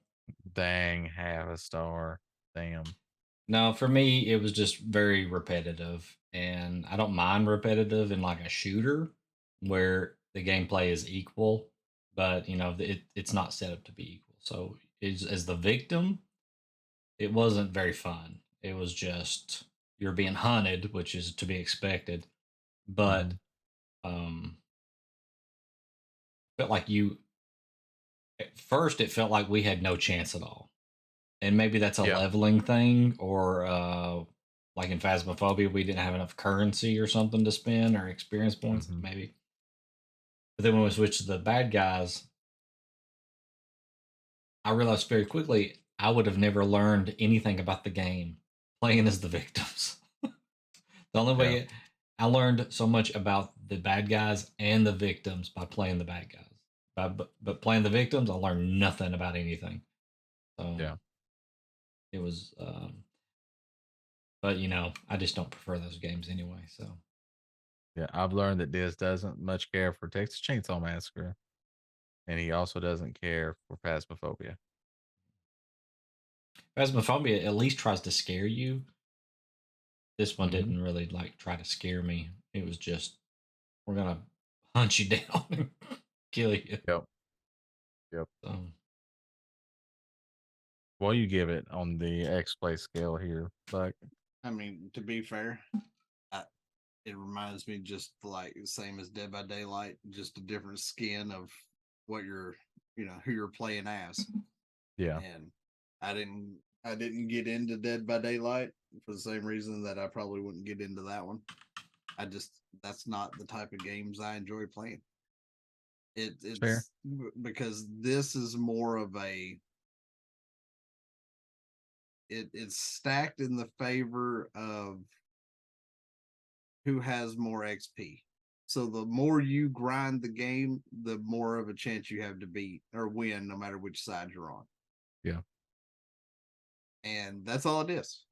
Dang, half a star. Damn. No, for me, it was just very repetitive, and I don't mind repetitive in like a shooter where the gameplay is equal, but it's not set up to be equal. So, as the victim, it wasn't very fun. It was just you're being hunted, which is to be expected, but Mhm. um, felt like you at first it felt like we had no chance at all. And maybe that's a Yeah. leveling thing, or like in Phasmophobia, we didn't have enough currency or something to spend or experience points, Mhm. maybe. But then when we switched to the bad guys, I realized very quickly I would have never learned anything about the game playing as the victims. The only Yeah. way I learned so much about the bad guys and the victims by playing the bad guys. But playing the victims, I learned nothing about anything. So Yeah. it was, but I just don't prefer those games anyway. So Yeah. I've learned that Diz doesn't much care for Texas Chainsaw Massacre, and he also doesn't care for Phasmophobia. Phasmophobia at least tries to scare you. This one Mhm. didn't really like try to scare me. It was just we're gonna hunt you down and kill you. Yep. Yep. So Well, you give it on the X Play scale here, but I mean, to be fair, I, it reminds me just like the same as Dead by Daylight, just a different skin of what you're, who you're playing as. yeah. And I didn't get into Dead by Daylight for the same reason that I probably wouldn't get into that one. That's not the type of games I enjoy playing. It's fair. It's because this is more of a it's stacked in the favor of who has more XP. So the more you grind the game, the more of a chance you have to beat or win, no matter which side you're on. Yeah. And that's all it is.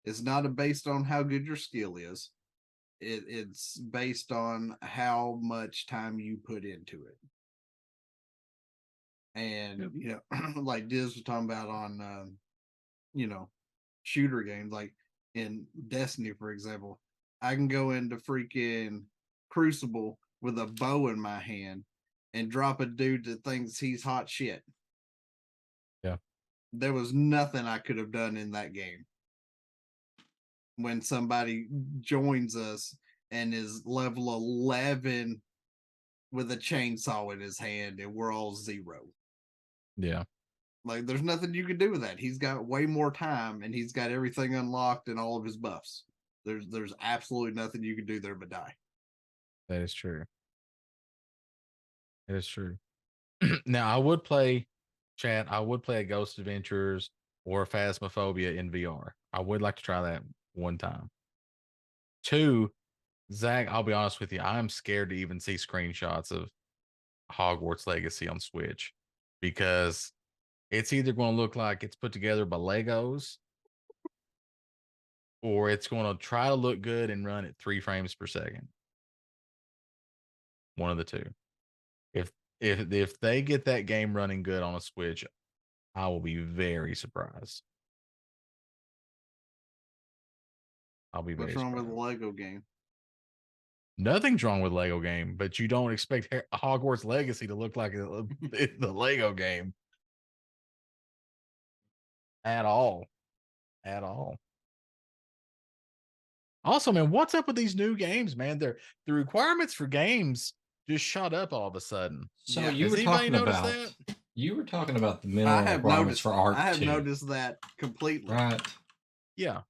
It's not based on how good your skill is. It's based on how much time you put into it. And Yep. like Diz was talking about on you know, shooter games, like in Destiny, for example, I can go into freaking Crucible with a bow in my hand and drop a dude that thinks he's hot shit. Yeah. There was nothing I could have done in that game. When somebody joins us and is level 11 with a chainsaw in his hand and we're all 0. Yeah. Like, there's nothing you can do with that. He's got way more time and he's got everything unlocked and all of his buffs. There's absolutely nothing you can do there but die. That is true. It is true. Now, I would play chat. I would play a Ghost Adventures or Phasmophobia in VR. I would like to try that one time. Two, Zach, I'll be honest with you. I'm scared to even see screenshots of Hogwarts Legacy on Switch because it's either going to look like it's put together by Legos or it's going to try to look good and run at 3 frames per second. One of the two. If if they get that game running good on a Switch, I will be very surprised. I'll be What's very wrong with the surprised. Lego game? Nothing's wrong with Lego game, but you don't expect Hogwarts Legacy to look like the Lego game at all. At all. Also, man, what's up with these new games, man? The requirements for games just shot up all of a sudden. so Yeah. Has anybody noticed that? you were talking about the I minimum have requirements noticed for Arc I have 2, noticed that completely. right? Yeah.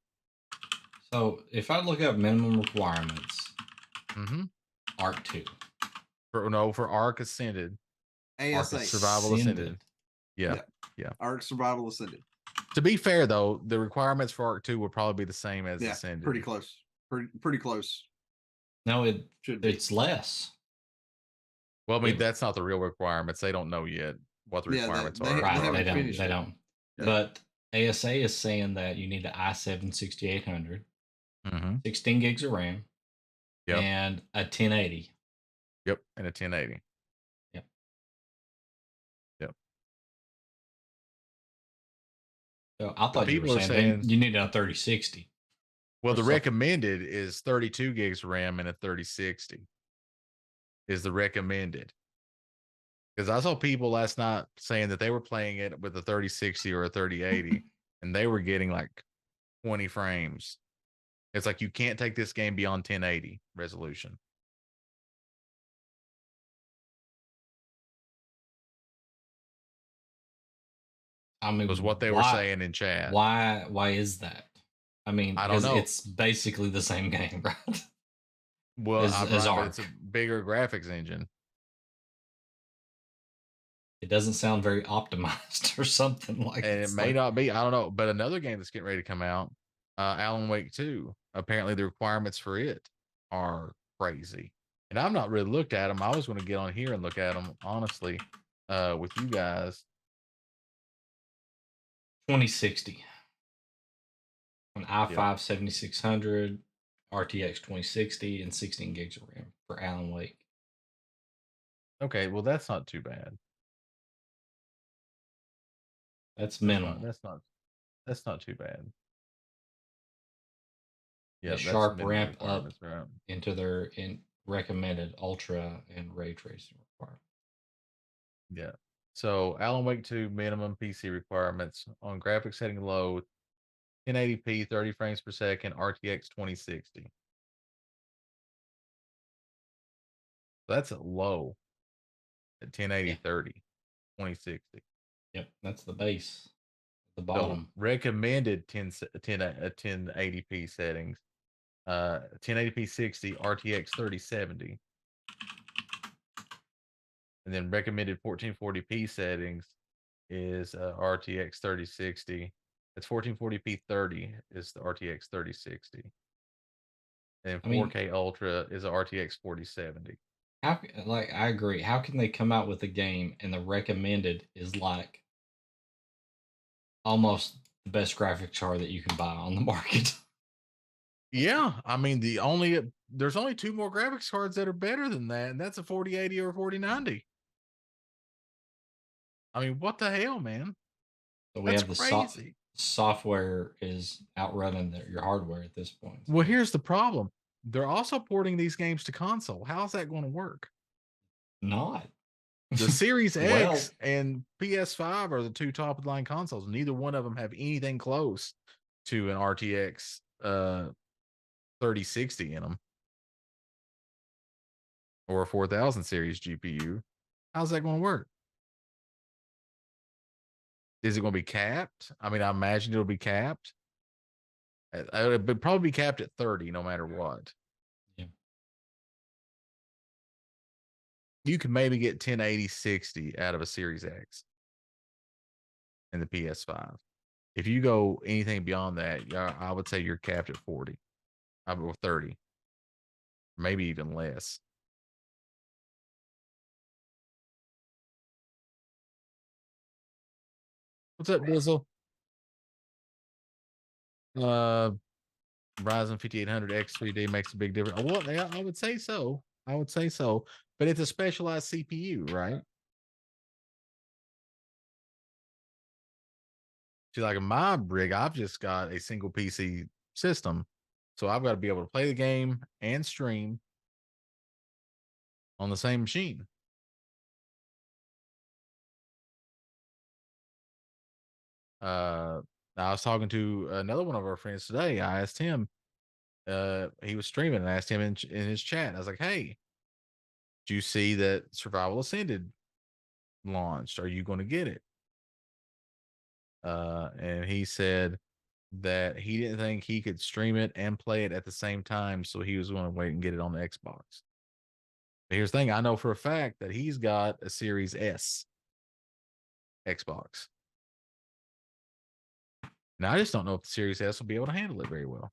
So if I look up minimum requirements, Mm-hmm. Arc 2, For Ark Ascended, Ark ASA. Survival Ascended. Ascended. Yeah. Yeah. Yeah. Arc Survival Ascended. To be fair, though, the requirements for Arc 2 would probably be the same as Yeah, Ascended. pretty close. Pretty close. No, Should be. it's less. Well, I mean, It- that's not the real requirements. They don't know yet what the Yeah, requirements they are. Right, haven't they don't. finished They it. don't. Yeah. But ASA is saying that you need an i7 6800, Mm-hmm. 16 gigs of RAM, Yep. and a 1080. Yep. And a 1080. Yep. Yep. So I But thought you were people are saying saying, you need a 3060 well, or the something. recommended is 32 gigs of RAM and a 3060 is the recommended. Because I saw people last night saying that they were playing it with a 3060 or a 3080 and they were getting like 20 frames. It's like you can't take this game beyond 1080 resolution. I mean, Was what they were saying in chat. Why is that? I mean, I don't because know. it's basically the same game, right? Well, as right, Ark. but it's a bigger graphics engine. It doesn't sound very optimized or something like. And it may not be. I don't know. But another game that's getting ready to come out, Alan Wake 2. Apparently, the requirements for it are crazy. And I've not really looked at them. I was going to get on here and look at them, honestly, with you guys. 2060. An i5 7600, RTX 2060, and 16 gigs of RAM for Alan Wake. Okay, well, that's not too bad. That's minimal. That's not too bad. Yeah, that's sharp minimal ramp up requirements, right? into their recommended ultra and ray tracing requirements. Yeah. So Alan Wake 2 minimum PC requirements on graphics setting low, 1080p, 30 frames per second, RTX 2060. That's at low at 1080, Yeah. 30, 2060. Yep, that's the base. The So bottom. recommended 1080p settings, 1080p 60, RTX 3070. And then recommended 1440p settings is RTX 3060. It's 1440p 30 is the RTX 3060. And 4K Ultra is a RTX 4070. How I agree. How can they come out with a game and the recommended is like almost the best graphics card that you can buy on the market? Yeah, I mean there's only two more graphics cards that are better than that, and that's a 4080 or a 4090. I mean, what the hell, man? So we That's have the crazy. software is outrunning your hardware at this point. Well, here's the problem. They're also porting these games to console. How's that going to work? Not. The Series Well, X and PS5 are the two top of the line consoles. Neither one of them have anything close to an RTX 3060 in them or a 4000 series GPU. How's that going to work? Is it going to be capped? I mean, I imagine it'll be capped. It would probably be capped at 30 no matter what. Yeah. You can maybe get 1080 60 out of a Series X and the PS5. If you go anything beyond that, I would say you're capped at 40 or 30, maybe even less. What's up, Bizzle? Ryzen 5800 X3D makes a big difference. Well, yeah, I would say so. I would say so, but it's a specialized CPU, right? See, like in my rig, I've just got a single PC system, so I've got to be able to play the game and stream on the same machine. I was talking to another one of our friends today. I asked him, he was streaming, and I asked him in his chat. I was like, "Hey, do you see that Survival Ascended launched? Are you going to get it?" And he said that he didn't think he could stream it and play it at the same time, so he was going to wait and get it on the Xbox. But here's the thing: I know for a fact that he's got a Series S Xbox. Now I just don't know if the Series S will be able to handle it very well.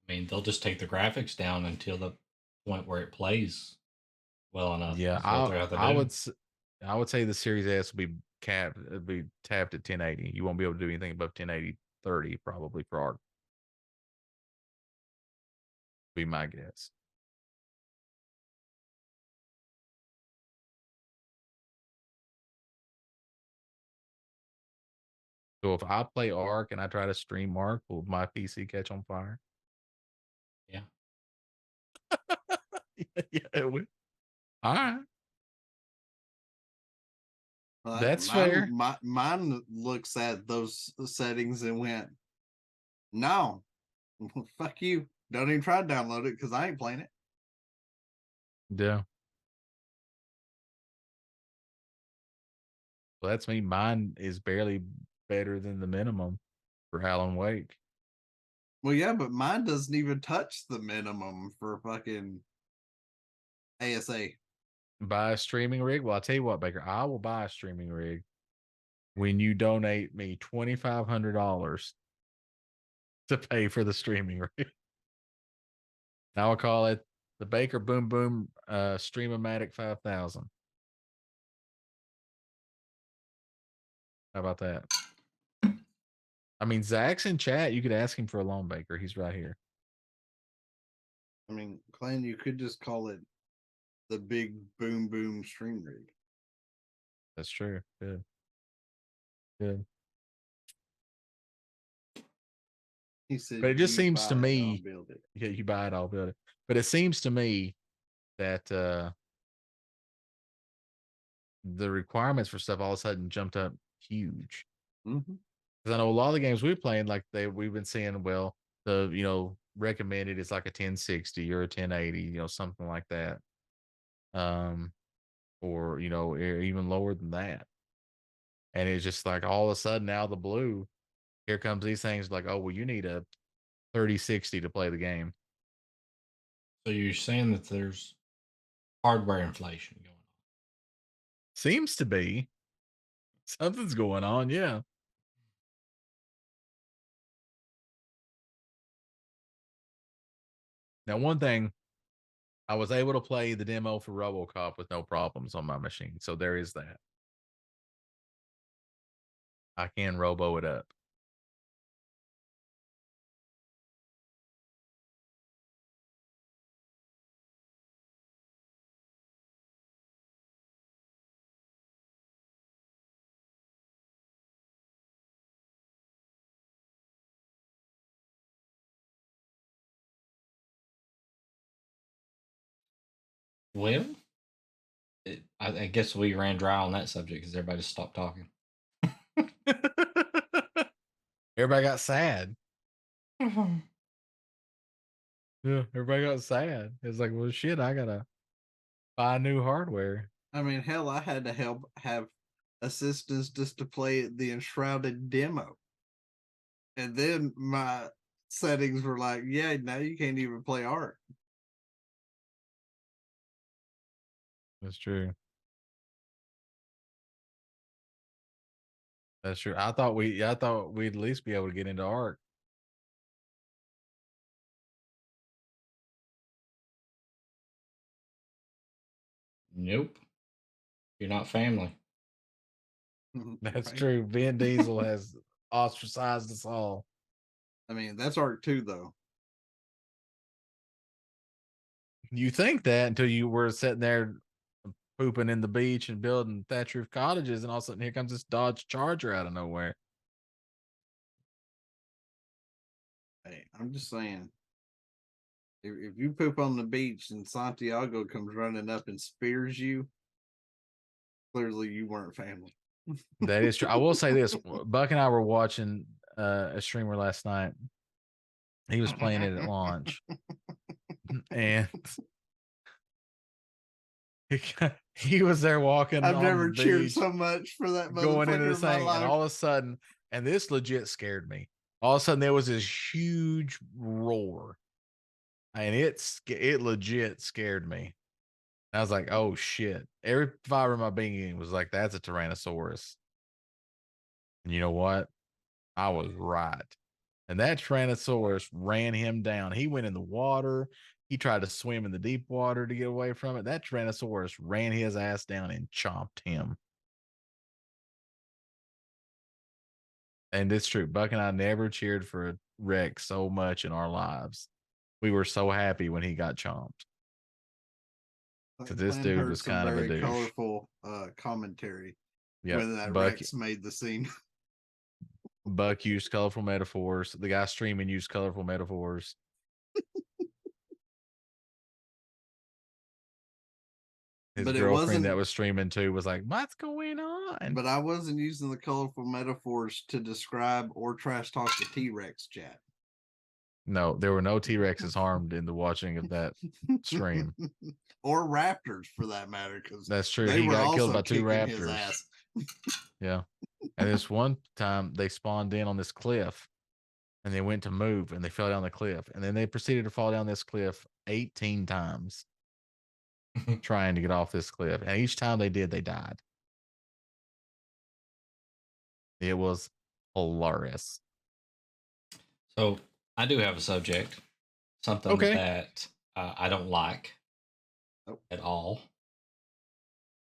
I mean, they'll just take the graphics down until the point where it plays well enough. Yeah, I would say the Series S will be capped. It'll be tapped at 1080. You won't be able to do anything above 1080 30 probably for Ark. Be my guess. So if I play Ark and I try to stream Ark, will my PC catch on fire? Yeah. Yeah, it will. All right. Well, That's fair. Mine looks at those settings and went, no, fuck you. Don't even try to download it because I ain't playing it. Yeah. Well, that's me. Mine is barely better than the minimum for Alan Wake. Well, yeah, but mine doesn't even touch the minimum for fucking ASA. Buy a streaming rig. Well, I'll tell you what, Baker, I will buy a streaming rig when you donate me $2,500 to pay for the streaming rig. Now I'll call it the Baker Boom Boom Stream-O-Matic 5000. How about that? I mean, Zach's in chat. You could ask him for a loan, Baker. He's right here. I mean, Clan, you could just call it the Big Boom Boom Stream Rig. That's true. Good. Good. He said, But it just "You seems to buy it, I'll me, build it." yeah, you buy it, I'll build it. But it seems to me that the requirements for stuff all of a sudden jumped up huge. Mhm. Because I know a lot of the games we're playing, like we've been seeing, well, the recommended is like a 1060 or a 1080, something like that. Or even lower than that. And it's just like all of a sudden out of the blue, here comes these things like, oh, well, you need a 3060 to play the game. So you're saying that there's hardware inflation going on? Seems to be. Something's going on, yeah. Now, one thing, I was able to play the demo for RoboCop with no problems on my machine. So there is that. I can robo it up. Well, I guess we ran dry on that subject because everybody just stopped talking. Everybody got sad. Yeah, everybody got sad. It's like, well, shit, I gotta buy new hardware. I mean, hell, I had to have assistance just to play the Enshrouded demo. And then my settings were like, yeah, now you can't even play Ark. That's true. That's true. I thought we'd at least be able to get into Ark. Nope. You're not family. That's Right? true. Vin Diesel has ostracized us all. I mean, that's Ark 2, though. You think that until you were sitting there pooping in the beach and building thatch roof cottages, and all of a sudden here comes this Dodge Charger out of nowhere. Hey, I'm just saying, if you poop on the beach and Santiago comes running up and spears you, clearly you weren't family. That is true. I will say this: Buck and I were watching a streamer last night. He was playing it at launch, and he was there walking. I've on never the cheered beach, so much for that going into motherfucker this in my thing, and life. all of a sudden, and this legit scared me. All of a sudden, there was this huge roar, and it legit scared me. I was like, "Oh shit!" Every fiber in my being was like, "That's a Tyrannosaurus." And you know what? I was right. And that Tyrannosaurus ran him down. He went in the water. He tried to swim in the deep water to get away from it. That Tyrannosaurus ran his ass down and chomped him. And it's true. Buck and I never cheered for a Rex so much in our lives. We were so happy when he got chomped. Because this Glenn dude heard was some kind of a very douche. colorful commentary Yeah, when that Buck, Rex made the scene. Buck used colorful metaphors. The guy streaming used colorful metaphors. His But it girlfriend that wasn't- was streaming too was like, "What's going on?" But I wasn't using the colorful metaphors to describe or trash talk the T-Rex chat. No, there were no T-Rexes harmed in the watching of that stream. Or raptors, for that matter, because That's true. they He were got killed also by two kicking his raptors. ass. Yeah. And this one time they spawned in on this cliff and they went to move and they fell down the cliff. And then they proceeded to fall down this cliff 18 times trying to get off this cliff. And each time they did, they died. It was hilarious. So I do have a subject, something Okay. that I don't like Oh. at all.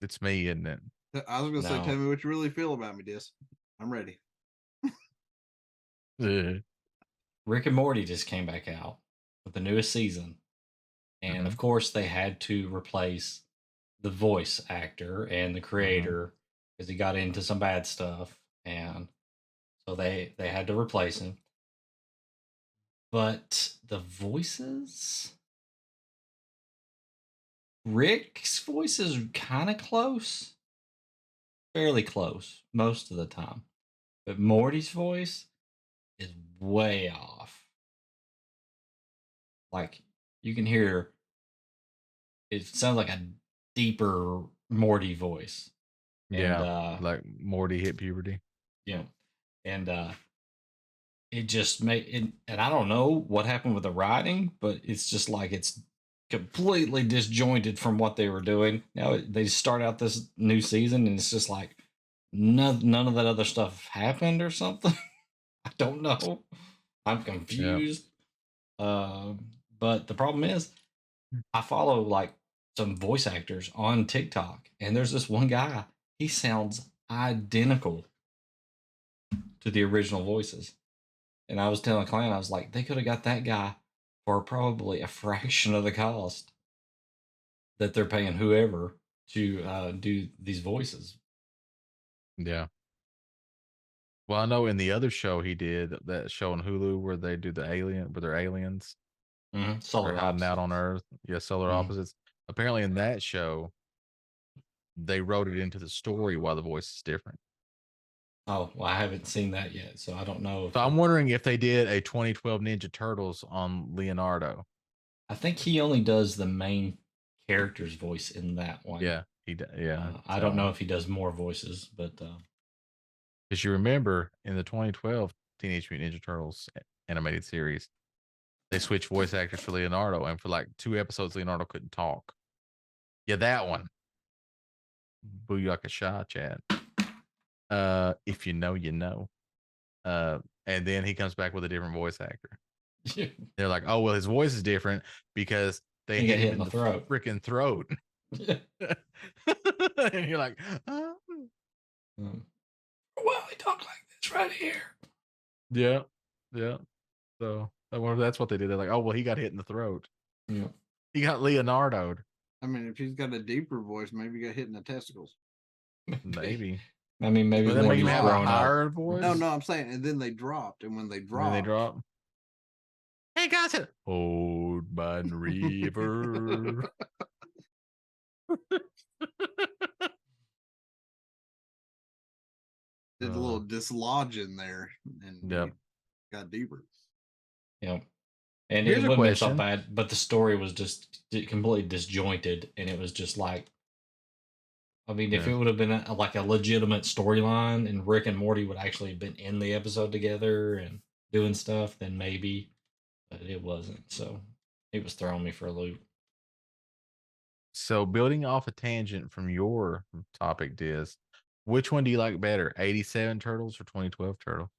It's me, isn't it? I was going to say, No. tell me what you really feel about me, Dis. I'm ready. Ugh. Rick and Morty just came back out with the newest season. And of course, they had to replace the voice actor and the creator because he got into some bad stuff. And so they had to replace him. But the voices, Rick's voice is kind of close, fairly close most of the time. But Morty's voice is way off. Like you can hear, it sounds like a deeper Morty voice. Yeah. Like Morty hit puberty. Yeah. And it just made it, and I don't know what happened with the writing, but it's just like it's completely disjointed from what they were doing. Now they start out this new season and it's just like none of that other stuff happened or something. I don't know. I'm confused. But the problem is I follow like some voice actors on TikTok, and there's this one guy, he sounds identical to the original voices. And I was telling Clan, I was like, they could have got that guy for probably a fraction of the cost that they're paying whoever to do these voices. Yeah. Well, I know in the other show he did, that show on Hulu where they do the alien, where they're aliens. Solar They're hiding out on Opposites. Earth. Yeah, solar opposites. Apparently in that show, they wrote it into the story why the voice is different. Oh, well, I haven't seen that yet, so I don't know. So I'm wondering if they did a 2012 Ninja Turtles on Leonardo. I think he only does the main character's voice in that one. Yeah, yeah. I don't know if he does more voices, but because you remember in the 2012 Teenage Mutant Ninja Turtles animated series, they switched voice actors for Leonardo, and for like 2 episodes, Leonardo couldn't talk. Yeah, that one. Booyaka Shah, Chad. If you know, you know. And then he comes back with a different voice actor. They're like, oh, well, his voice is different because they He got hit him in the throat. freaking throat. And you're like, oh. Well, he talked like this right here. Yeah. So I wonder if that's what they did. They're like, oh, well, he got hit in the throat. Yeah. He got Leonardo'd. I mean, if he's got a deeper voice, maybe he got hit in the testicles. Maybe. I mean, maybe But then when make him he's have a grown up. higher voice. No, I'm saying, and then they dropped, and when they dropped, Hey guys, Old Man River. did a little dislodge in there, and Yep. got deeper. Yeah. And Here's it a wouldn't be so question. bad, but the story was just completely disjointed, and it was just like, I mean, if Yeah. it would have been like a legitimate storyline, and Rick and Morty would actually have been in the episode together and doing stuff, then maybe, but it wasn't. So it was throwing me for a loop. So building off a tangent from your topic, Diz, which one do you like better, 87 Turtles or 2012 Turtles?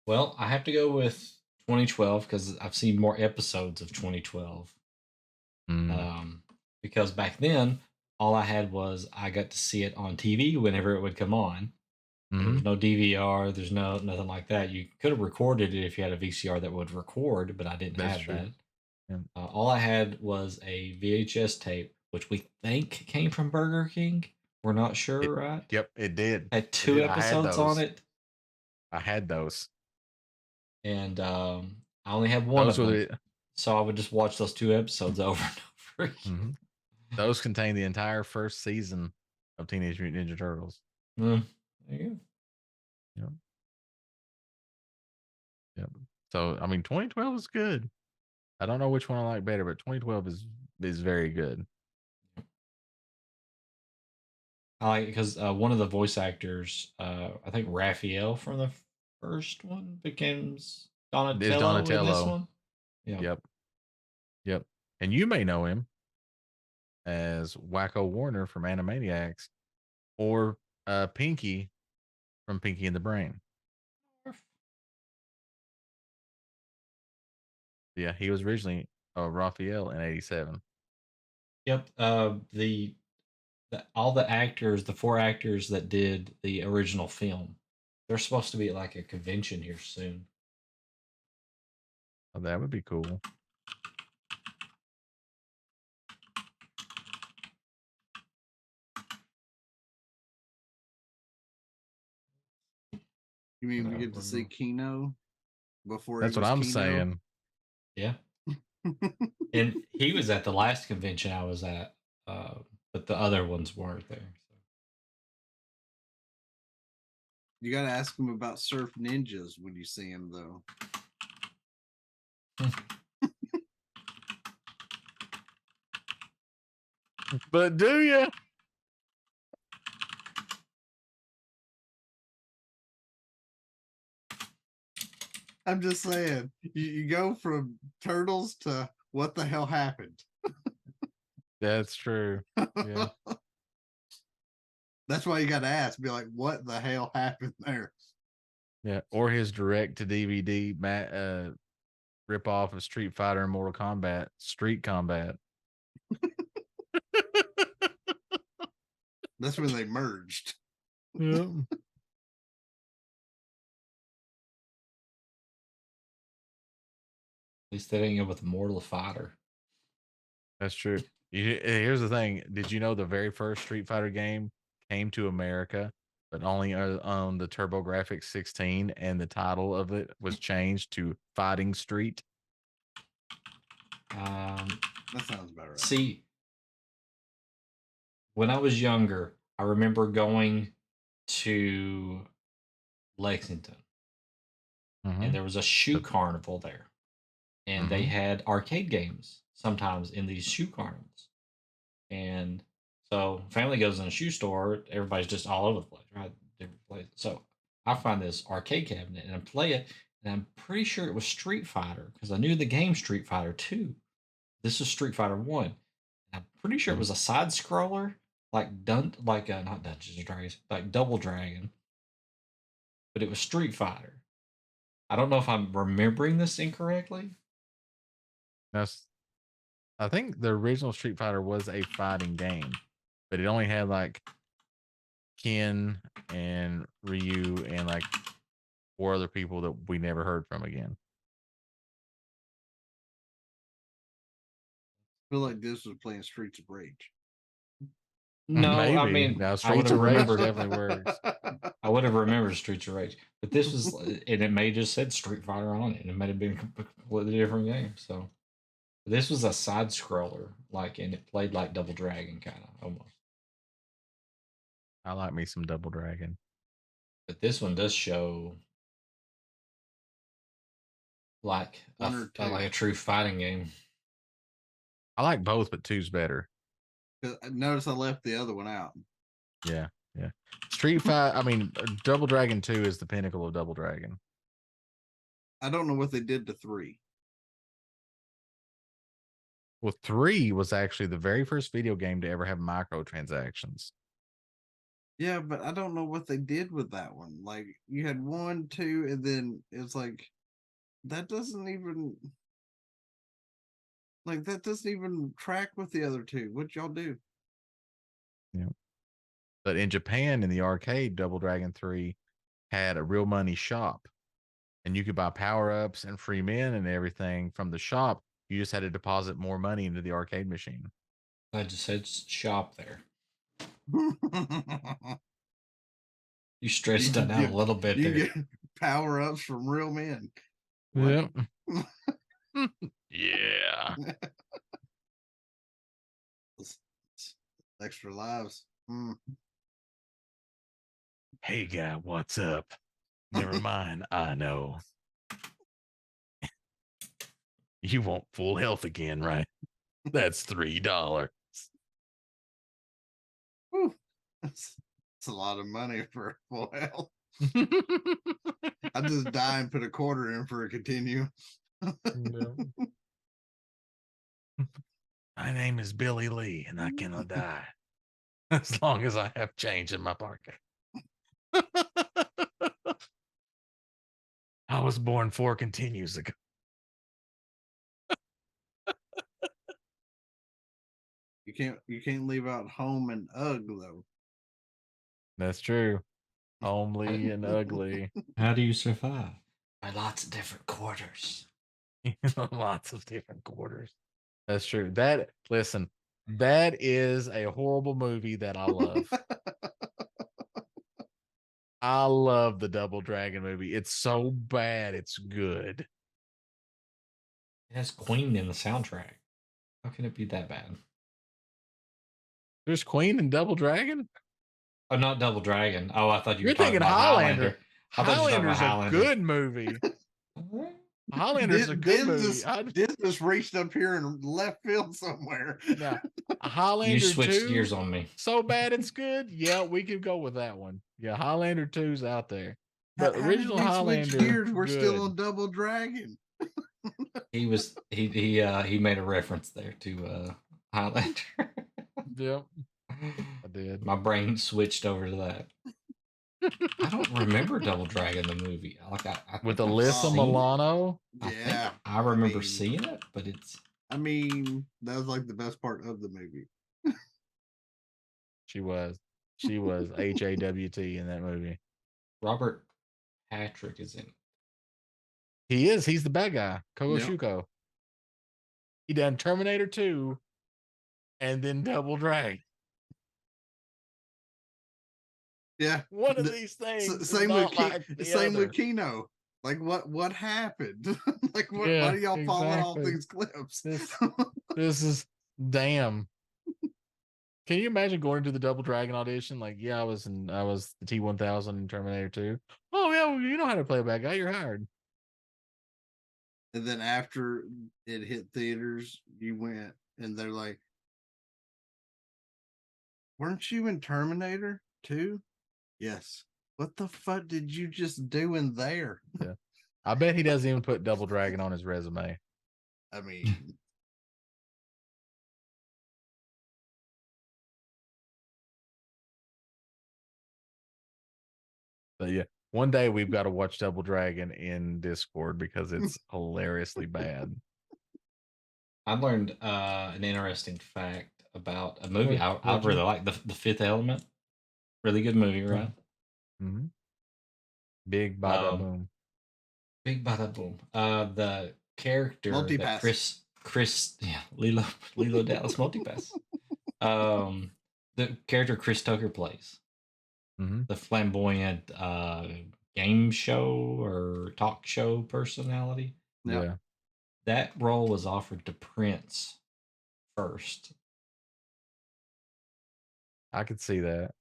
Well, I have to go with 2012 because I've seen more episodes of 2012. Because back then, all I had was I got to see it on TV whenever it would come on. There's no DVR. There's nothing like that. You could have recorded it if you had a VCR that would record, but I didn't have that. Yeah. All I had was a VHS tape, which we think came from Burger King, We're not sure, right? Yep, it did. Had It 2 did. I had episodes on those. it, I had those. and I only had one Those of were them, the so I would just watch those 2 episodes over and over again. mhm. Those contain the entire first season of Teenage Mutant Ninja Turtles. There you Yep. Yep. So I mean, 2012 is good. I don't know which one I like better, but 2012 is very good. I like it because one of the voice actors, I think Raphael from the first one, becomes It's Donatello in this Donatello. one. Yeah. Yep. Yep. And you may know him as Wacko Warner from Animaniacs or Pinky from Pinky and the Brain. Yeah, he was originally Raphael in '87. Yep. All the actors, the 4 actors that did the original film, they're supposed to be at like a convention here soon. Oh, that would be cool. You mean we I get to see remember. Kino before That's he what was I'm Kino? saying. Yeah. And he was at the last convention I was at, but the other ones weren't there. So. You got to ask him about Surf Ninjas when you see him, though. But do you? I'm just saying, you go from turtles to what the hell happened. That's true. Yeah. That's why you got to ask, be like, what the hell happened there? Yeah. Or his direct to DVD rip off of Street Fighter and Mortal Kombat, Street Combat. That's when they merged. Yeah. At least they didn't go with Mortal Fighter. That's true. Here's the thing. Did you know the very first Street Fighter game came to America, but only on the TurboGrafx 16, and the title of it was changed to Fighting Street? That sounds about right. See, when I was younger, I remember going to Lexington, and there was a shoe carnival there, and they had arcade games sometimes in these shoe carnivals. And so family goes in a shoe store, everybody's just all over the place, right? Different places. So I find this arcade cabinet and I play it, and I'm pretty sure it was Street Fighter because I knew the game Street Fighter 2. This is Street Fighter 1. I'm pretty sure it was a side scroller, like not Dungeons and Dragons, like Double Dragon. But it was Street Fighter. I don't know if I'm remembering this incorrectly. I think the original Street Fighter was a fighting game, but it only had like Ken and Ryu and like 4 other people that we never heard from again. I feel like this was playing Streets of Rage. No, Maybe. I mean, Now I Streets would of have Rage remembered. definitely works. I would have remembered Streets of Rage, but this was, and it may have just said Street Fighter on it, and it might have been a completely different game. So this was a side scroller, and it played like Double Dragon, kind of almost. I like me some Double Dragon. But this one does show like a true fighting game. I like both, but 2's better. Notice I left the other one out. Yeah, yeah. Street Fighter. I mean, Double Dragon 2 is the pinnacle of Double Dragon. I don't know what they did to 3. Well, 3 was actually the very first video game to ever have microtransactions. Yeah, but I don't know what they did with that one. Like, you had 1, 2, and then it's like that doesn't even track with the other 2. What y'all do? Yeah. But in Japan, in the arcade, Double Dragon 3 had a real money shop, and you could buy power-ups and free men and everything from the shop. You just had to deposit more money into the arcade machine. I just said shop there. You stretched You that out a get- little bit you there. get power ups from real men. What? Yep. Yeah. Extra lives. Mm. Hey guy, what's up? Never mind, I know. You want full health again, right? That's $3. Whew. That's a lot of money for full health. I just die and put a quarter in for a continue. No. My name is Billy Lee, and I cannot die as long as I have change in my pocket. I was born 4 continues ago. You can't leave out home and ugh though. That's true. Homely and ugly. How do you survive? By lots of different quarters. Lots of different quarters. That's true. Listen, that is a horrible movie that I love. I love the Double Dragon movie. It's so bad, it's good. It has Queen in the soundtrack. How can it be that bad? There's Queen and Double Dragon. Oh, not Double Dragon. Oh, I thought you You're were talking thinking about Highlander. I thought you were talking about Highlander's a Highlander. good movie. Highlander's a good movie. This just reached up here in left field somewhere. Now, Highlander You switched 2, gears on me. so bad it's good. Yeah, we could go with that one. Yeah, Highlander 2's out there. But How did original we switch Highlander, gears? We're still good. on Double Dragon. He made a reference there to Highlander. Yep, I did. My brain switched over to that. I don't remember Double Dragon the movie. Like I With think I've Alyssa seen it. Milano. Yeah, I remember mean- seeing it, but it's I mean that was like the best part of the movie. She was HAWT in that movie. Robert Patrick is in it. He is. He's the bad guy, Kogo Yep. Shuko. He done Terminator 2 and then Double Dragon. Yeah, One of The- these things. is same not with like the same other. with Kino. Like what happened? Like why Yeah, do y'all falling off exactly. these cliffs? This is damn. Can you imagine going to the Double Dragon audition? Like, yeah, I was the T-1000 in Terminator 2. Oh yeah, well, you know how to play a bad guy. You're hired. And then after it hit theaters, you went and they're like, weren't you in Terminator 2? Yes. What the fuck did you just do in there? I bet he doesn't even put Double Dragon on his resume. I mean, But yeah, one day we've got to watch Double Dragon in Discord because it's hilariously bad. I learned an interesting fact about a movie I What'd really you- like, the Fifth Element. Really good movie, right? Mm-hmm. Big bada Um, boom. Big bada boom. The character Multipass. that Chris Lilo Dallas Multipass. The character Chris Tucker plays, Mm-hmm. the flamboyant game show or talk show personality. Yep. Yeah. That role was offered to Prince first. I could see that.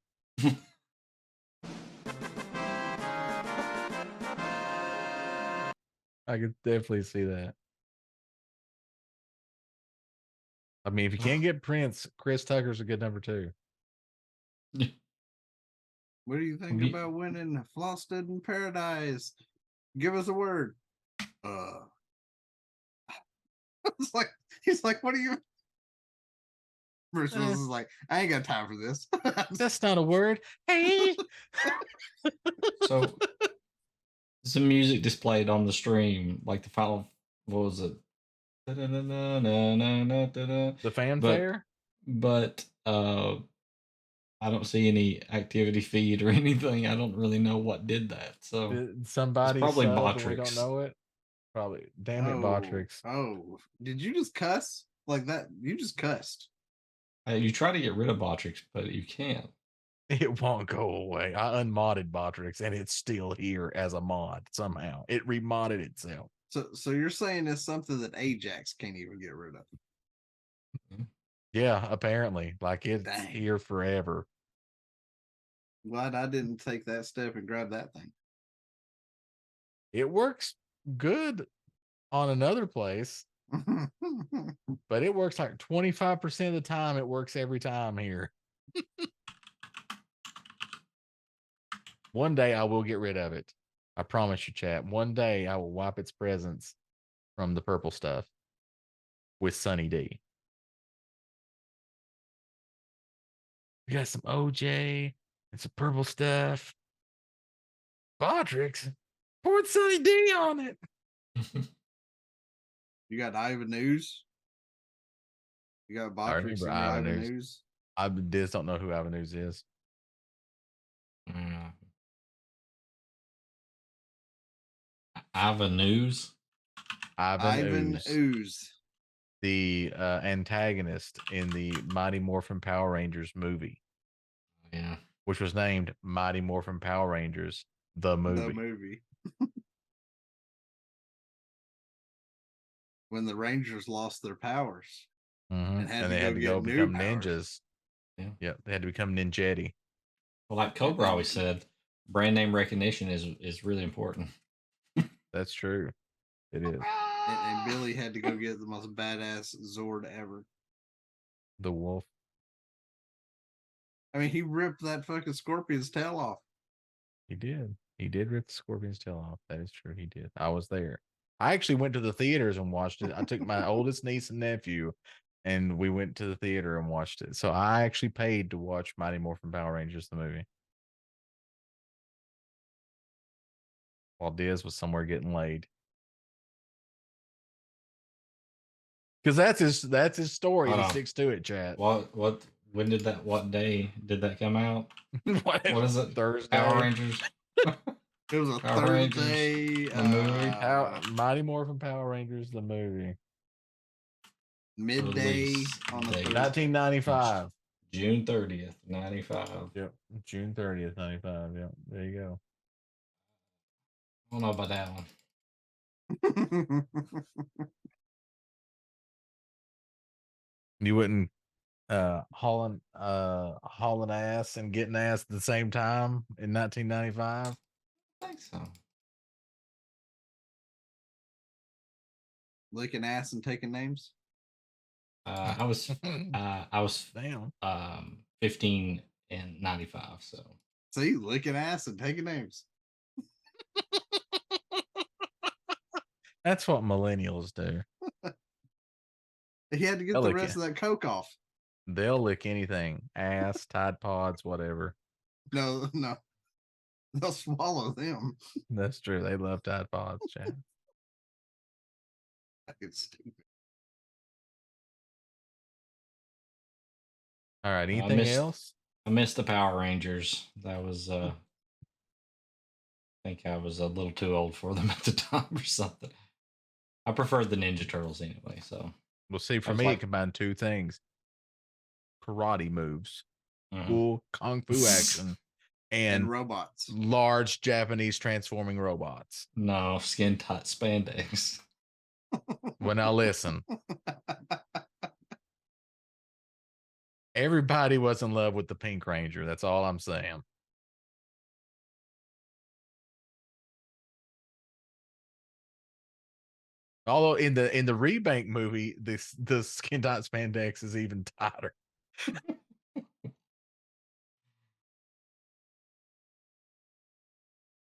I could definitely see that. I mean, if you can't get Prince, Chris Tucker's a good number 2. what do you think Ye- about winning Frosted in Paradise? Give us a word. It's like he's like, what are you? Bruce Willis is like, I ain't got time for this. That's not a word. Hey. So some music displayed on the stream, like the final, what was it? Da-da-da-da-da-da-da-da. The fanfare? But I don't see any activity feed or anything. I don't really know what did that. So Did somebody probably sub and we Botrix. don't know it? Probably. Damn it, Botrix. Oh, did you just cuss like that? You just cussed. you try to get rid of Botrix, but you can't. It won't go away. I unmodded Botrix and it's still here as a mod somehow. It remodded itself. So you're saying it's something that Ajax can't even get rid of? Yeah, apparently. Like it's Dang. here forever. Glad I didn't take that step and grab that thing. It works good on another place, but it works like 25% of the time. It works every time here. One day I will get rid of it. I promise you, chat. One day I will wipe its presence from the purple stuff with Sunny D. We got some OJ and some purple stuff. Botrix, poured Sunny D on it. You got Ivan News. You got I Botrix remember and Ivan Ivan News. News. I just don't know who Ivan News is. Ivan News. Ivan Ooze, Ooze. the antagonist in the Mighty Morphin Power Rangers movie, Yeah. which was named Mighty Morphin Power Rangers, the movie. The movie. When the Rangers lost their powers Mhm. and had And to they go had to get go new become powers. ninjas. Yeah. Yep, they had to become ninjetti. Well, like Cobra always said, brand name recognition is really important. That's true. It is. And Billy had to go get the most badass Zord ever. The wolf. I mean, he ripped that fucking scorpion's tail off. He did. He did rip the scorpion's tail off. That is true. He did. I was there. I actually went to the theaters and watched it. I took my oldest niece and nephew, and we went to the theater and watched it. So I actually paid to watch Mighty Morphin Power Rangers, the movie, while Diz was somewhere getting laid. Because that's his story. Hold He on. sticks to it, chat. When did that, what day did that come out? what is it? Thursday? Power Rangers. It was a Power Rangers, Thursday. the movie. Mighty Morphin Power Rangers, the movie. Midday Release on a date. Thursday. 1995. June 30th, 95. Yep. June 30th, 95. Yep. There you go. I don't know about that one. You wouldn't hauling ass and getting ass at the same time in 1995? I think so. Licking ass and taking names. I was Damn. 15 in 95. So See, licking ass and taking names. That's what millennials do. He had to get They'll the lick rest you. of that coke off. They'll lick anything. Ass, Tide Pods, whatever. No. They'll swallow them. That's true. They love Tide Pods, chat. It's stupid. All right. Anything else? I missed the Power Rangers. That was I think I was a little too old for them at the time or something. I preferred the Ninja Turtles anyway. So We'll see. For me, it combined two things: karate moves, cool kung fu action, and robots. Large Japanese transforming robots. No, skin tight spandex. Well, now listen. Everybody was in love with the Pink Ranger. That's all I'm saying. Although in the Rebank movie, the skin tight spandex is even tighter.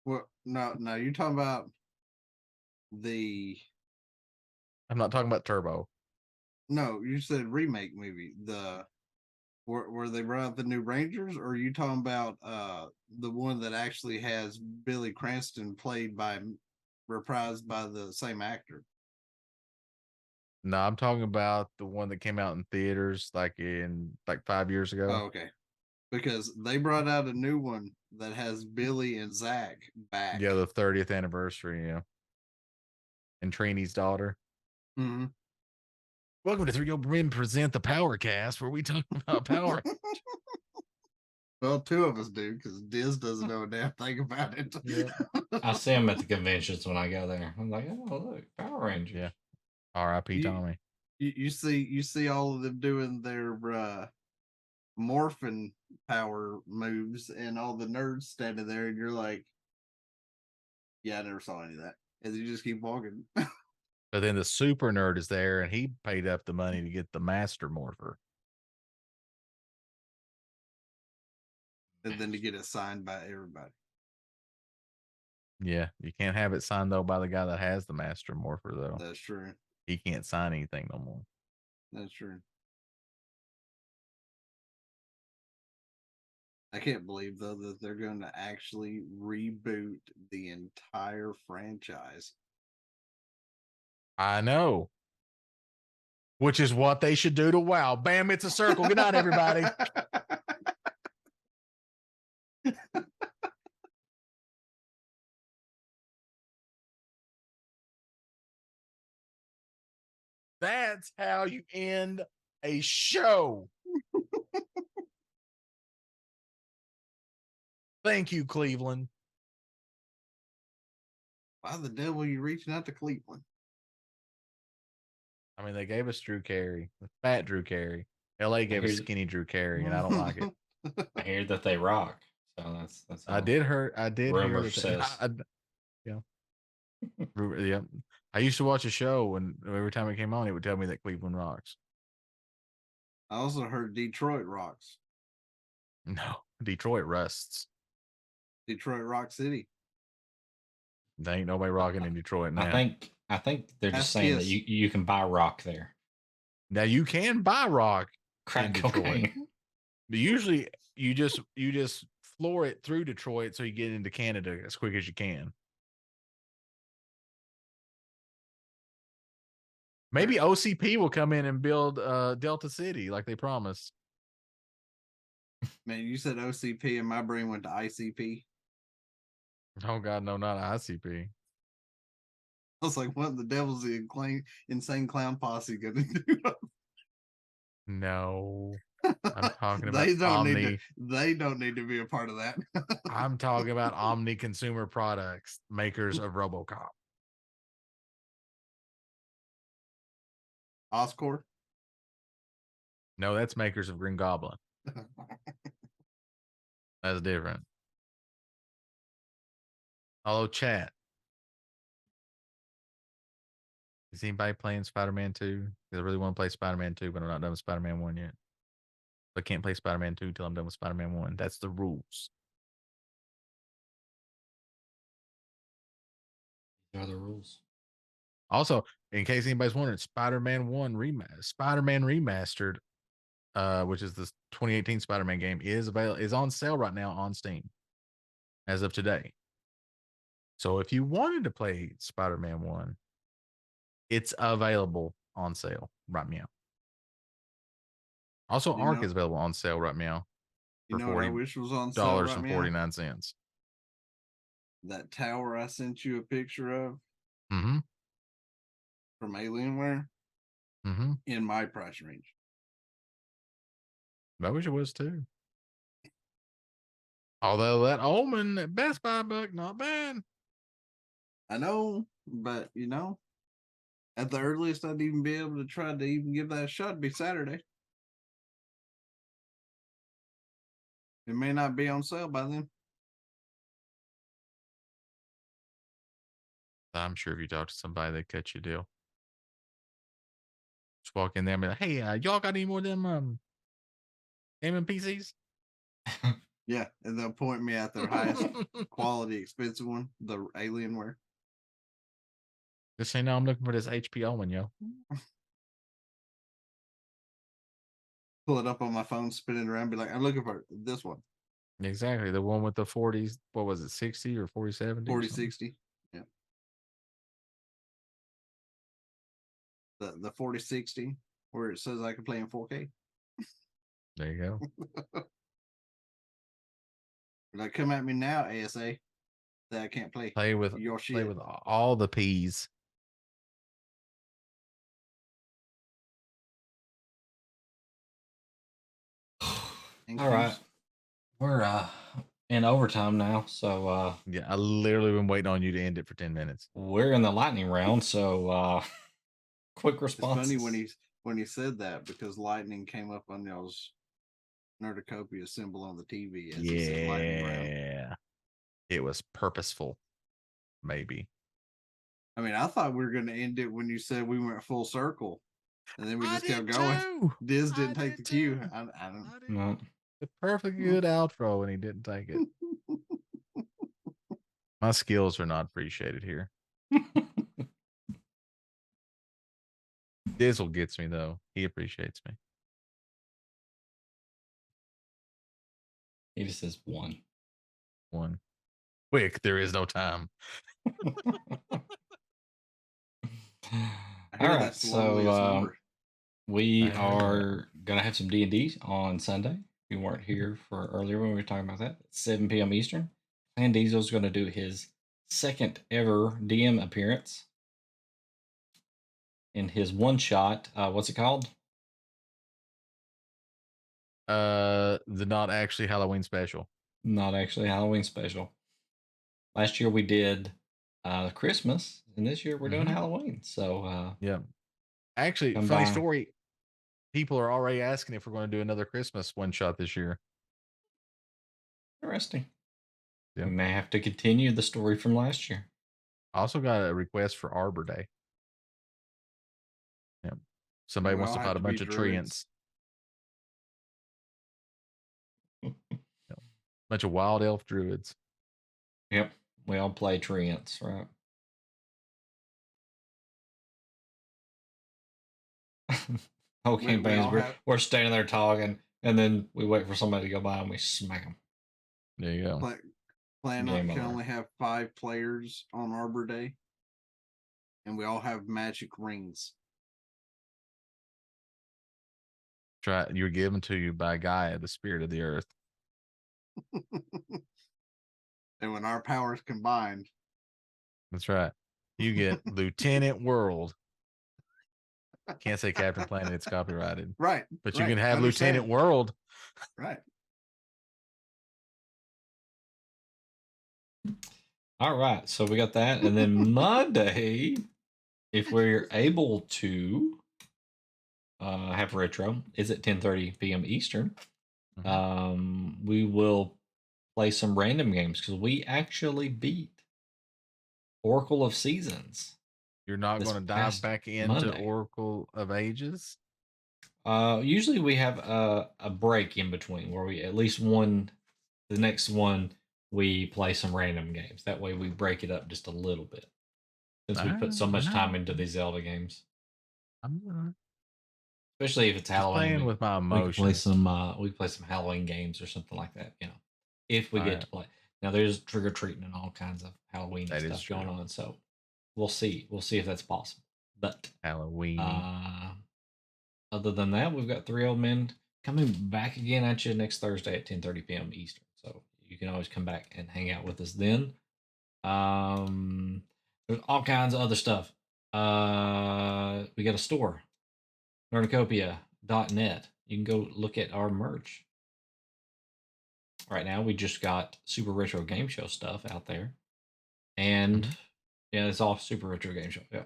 Well, no, you're talking about the. I'm not talking about Turbo. No, you said remake movie. Where they brought out the new Rangers, or are you talking about the one that actually has Billy Cranston reprised by the same actor? No, I'm talking about the one that came out in theaters like 5 years ago. Oh, okay. Because they brought out a new one that has Billy and Zach back. Yeah, the 30th anniversary, yeah. And Trini's daughter. Mm-hmm. Welcome to 3 Old Men Present the Power Cast, where we talk about Power. Well, two of us do because Diz doesn't know a damn thing about it. Yeah. I see them at the conventions when I go there. I'm like, oh look, Power Rangers. Yeah. R.I.P. You- Tommy. You see all of them doing their morphin power moves and all the nerds standing there, and you're like, yeah, I never saw any of that. And you just keep walking. But then the super nerd is there, and he paid up the money to get the master morpher. And then to get it signed by everybody. Yeah, you can't have it signed though by the guy that has the master morpher though. That's true. He can't sign anything no more. That's true. I can't believe though that they're going to actually reboot the entire franchise. I know. Which is what they should do to WoW. Bam, it's a circle. Good night, everybody. That's how you end a show. Thank you, Cleveland. Why the devil are you reaching out to Cleveland? I mean, they gave us Drew Carey, the fat Drew Carey. LA gave us Here's- skinny Drew Carey, and I don't like it. I hear that they rock. So that's I all. did hear Rumor that says. yeah. Yeah. I used to watch a show, and every time it came on, it would tell me that Cleveland rocks. I also heard Detroit rocks. No, Detroit rusts. Detroit Rock City. There ain't nobody rocking in Detroit now. I think they're just Ask saying that Kiss. you can buy rock there. Now you can buy rock. Crack Detroit. cocaine. But usually you just floor it through Detroit so you get into Canada as quick as you can. Maybe OCP will come in and build Delta City like they promised. Man, you said OCP and my brain went to ICP. Oh God, no, not ICP. I was like, what the devil's the insane clown posse gonna do? No. I'm talking about they don't Omni. need to. They don't need to be a part of that. I'm talking about Omni Consumer Products, makers of RoboCop. Oscorp. No, that's makers of Green Goblin. That's different. Hello, chat. Is anybody playing Spider-Man 2? Because I really want to play Spider-Man 2, but I'm not done with Spider-Man 1 yet. I can't play Spider-Man 2 until I'm done with Spider-Man 1. That's the rules. These are the rules. Also, in case anybody's wondering, Spider-Man Remastered, which is the 2018 Spider-Man game, is on sale right now on Steam as of today. So if you wanted to play Spider-Man 1, it's available on sale right now. Also, Ark is available on sale right now. You know what I wish was on sale right now? $49. That tower I sent you a picture of Mm-hmm. from Alienware Mm-hmm. in my price range. I wish it was too. Although that Omen at Best Buy book, not bad. I know, but you know, at the earliest I'd even be able to try to even give that a shot be Saturday. It may not be on sale by then. I'm sure if you talk to somebody, they cut you a deal. Just walk in there and be like, hey, y'all got any more of them gaming PCs? Yeah, and they'll point me at their highest quality, expensive one, the Alienware. Just say, no, I'm looking for this HP Omen, yo. Pull it up on my phone, spin it around, be like, I'm looking for this one. Exactly. The one with the 40s, what was it, 60 or 4070? 4060. Yeah. The 4060, where it says I can play in 4K. There you go. Like, come at me now, ASA, that I can't play. Play with your shit. Play with all the P's. All right. We're in overtime now, so Yeah, I literally been waiting on you to end it for 10 minutes. we're in the lightning round. So quick It's funny responses. when he said that because lightning came up on y'all's Nerdacopia symbol on the TV as he said lightning round. Yeah. It was purposeful, maybe. I mean, I thought we were going to end it when you said we went full circle, and then we I just kept did going. too. Diz I didn't take did the cue. too. I don't. I did. No. The perfect good outro, and he didn't take it. My skills are not appreciated here. Dizzle gets me though. He appreciates me. He just says one. One. Quick, there is no time. I hear All right, that's the loneliest so number. we I heard that. are gonna have some D&D on Sunday. We weren't here for earlier when we were talking about that. 7 p.m. Eastern. Clan Diesel's going to do his second ever DM appearance in his one shot. What's it called? The not actually Halloween special. Not actually a Halloween special. Last year we did Christmas, and this year we're doing Halloween. So yeah. Actually, come funny by. story. People are already asking if we're going to do another Christmas one shot this year. Interesting. Yeah. We may have to continue the story from last year. I also got a request for Arbor Day. Yeah. Somebody We wants all to have fight a to be bunch of treants. Bunch of wild elf druids. Yep. We all play treants, right? Whole We campaigns, all we're, have- we're standing there talking, and then we wait for somebody to go by and we smack them. There you go. Clan Game can over. only have 5 players on Arbor Day, and we all have magic rings. Try you're given to you by Gaia, the spirit of the earth. And when our powers combined, That's right. You get Lieutenant World. Can't say Captain Planet, it's copyrighted. right? But you right, can have understand. Lieutenant World. Right. All right, so we got that, and then Monday, if we're able to have retro, is at 10:30 p.m. Eastern. We will play some random games because we actually beat Oracle of Seasons. You're not this going to dive past back into Monday. Oracle of Ages? Usually we have a break in between where we at least the next one we play some random games. That way we break it up just a little bit since we put so much time into these Zelda games. Especially if it's Halloween. Playing with my emotions. We play some Halloween games or something like that, if we get to play. Now there's trick or treating and all kinds of Halloween stuff going on, so we'll see. We'll see if that's possible. But Halloween. Other than that, we've got 3 old men coming back again at you next Thursday at 10:30 p.m. Eastern. So you can always come back and hang out with us then. There's all kinds of other stuff. We got a store, Nerdacopia.net. You can go look at our merch. Right now, we just got Super Retro Game Show stuff out there, and yeah, it's all Super Retro Game Show. Yeah,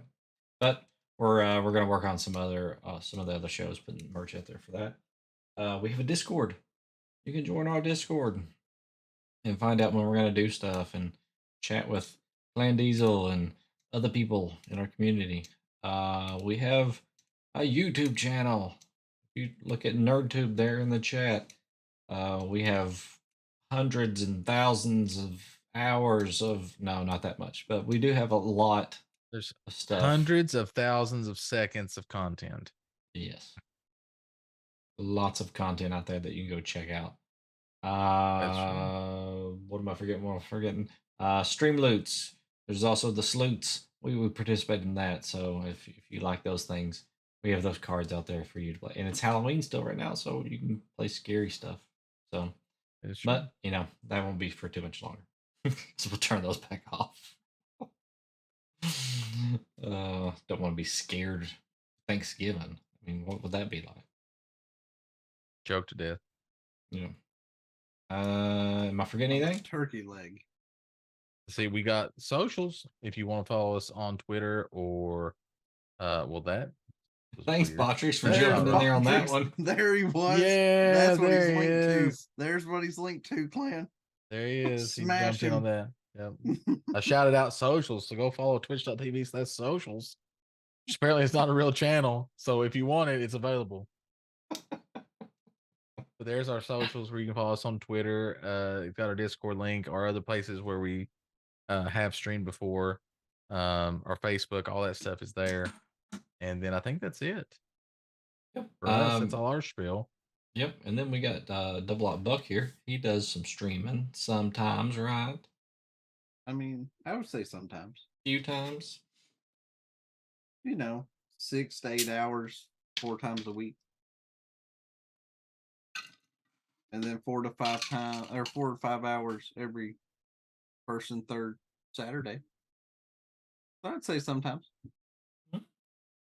but we're gonna work on some of the other shows, putting merch out there for that. We have a Discord. You can join our Discord and find out when we're gonna do stuff and chat with Clan Diesel and other people in our community. We have a YouTube channel. You look at NerdTube there in the chat. We have hundreds and thousands of hours of not that much, but we do have a lot. There's of stuff. Hundreds of thousands of seconds of content. Yes, lots of content out there that you can go check out. What am I forgetting? Stream loots. There's also the sleuts. We would participate in that. So if you like those things, we have those cards out there for you to play. And it's Halloween still right now, so you can play scary stuff. So, but that won't be for too much longer. So we'll turn those back off. Don't want to be scared. Thanksgiving. I mean, what would that be like? Joke to death. Yeah. Am I forgetting anything? Turkey leg. See, we got socials. If you want to follow us on Twitter or, well, that was Thanks, weird. Patrick, for There jumping you in are. there on that Patrick's- one. There he was. Yeah, That's what he's there he linked to. is. There's what he's linked to, Clan. There he is. He Smash jumped in on that. Yep. I shouted out socials, so go follow twitch.tv/socials. Which apparently it's not a real channel. So if you want it, it's available. But there's our socials where you can follow us on Twitter. We've got our Discord link, our other places where we have streamed before. Our Facebook, all that stuff is there. And then I think that's it. Yep. For us, that's all our spiel. Yep. And then we got Double Up Buck here. He does some streaming sometimes, right? I mean, I would say sometimes. Few times. 6 to 8 hours, 4 times a week. And then 4 to 5 hours every first and third Saturday. So I'd say sometimes.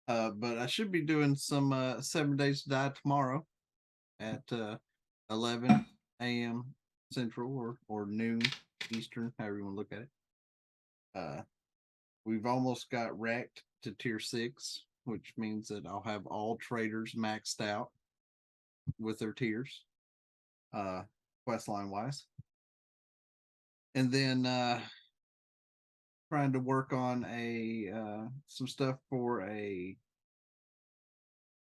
But I should be doing some 7 Days to Die tomorrow at 11 a.m. Central or noon Eastern, however you want to look at it. We've almost got wrecked to tier 6, which means that I'll have all traders maxed out with their tiers, questline wise. And then trying to work on some stuff for a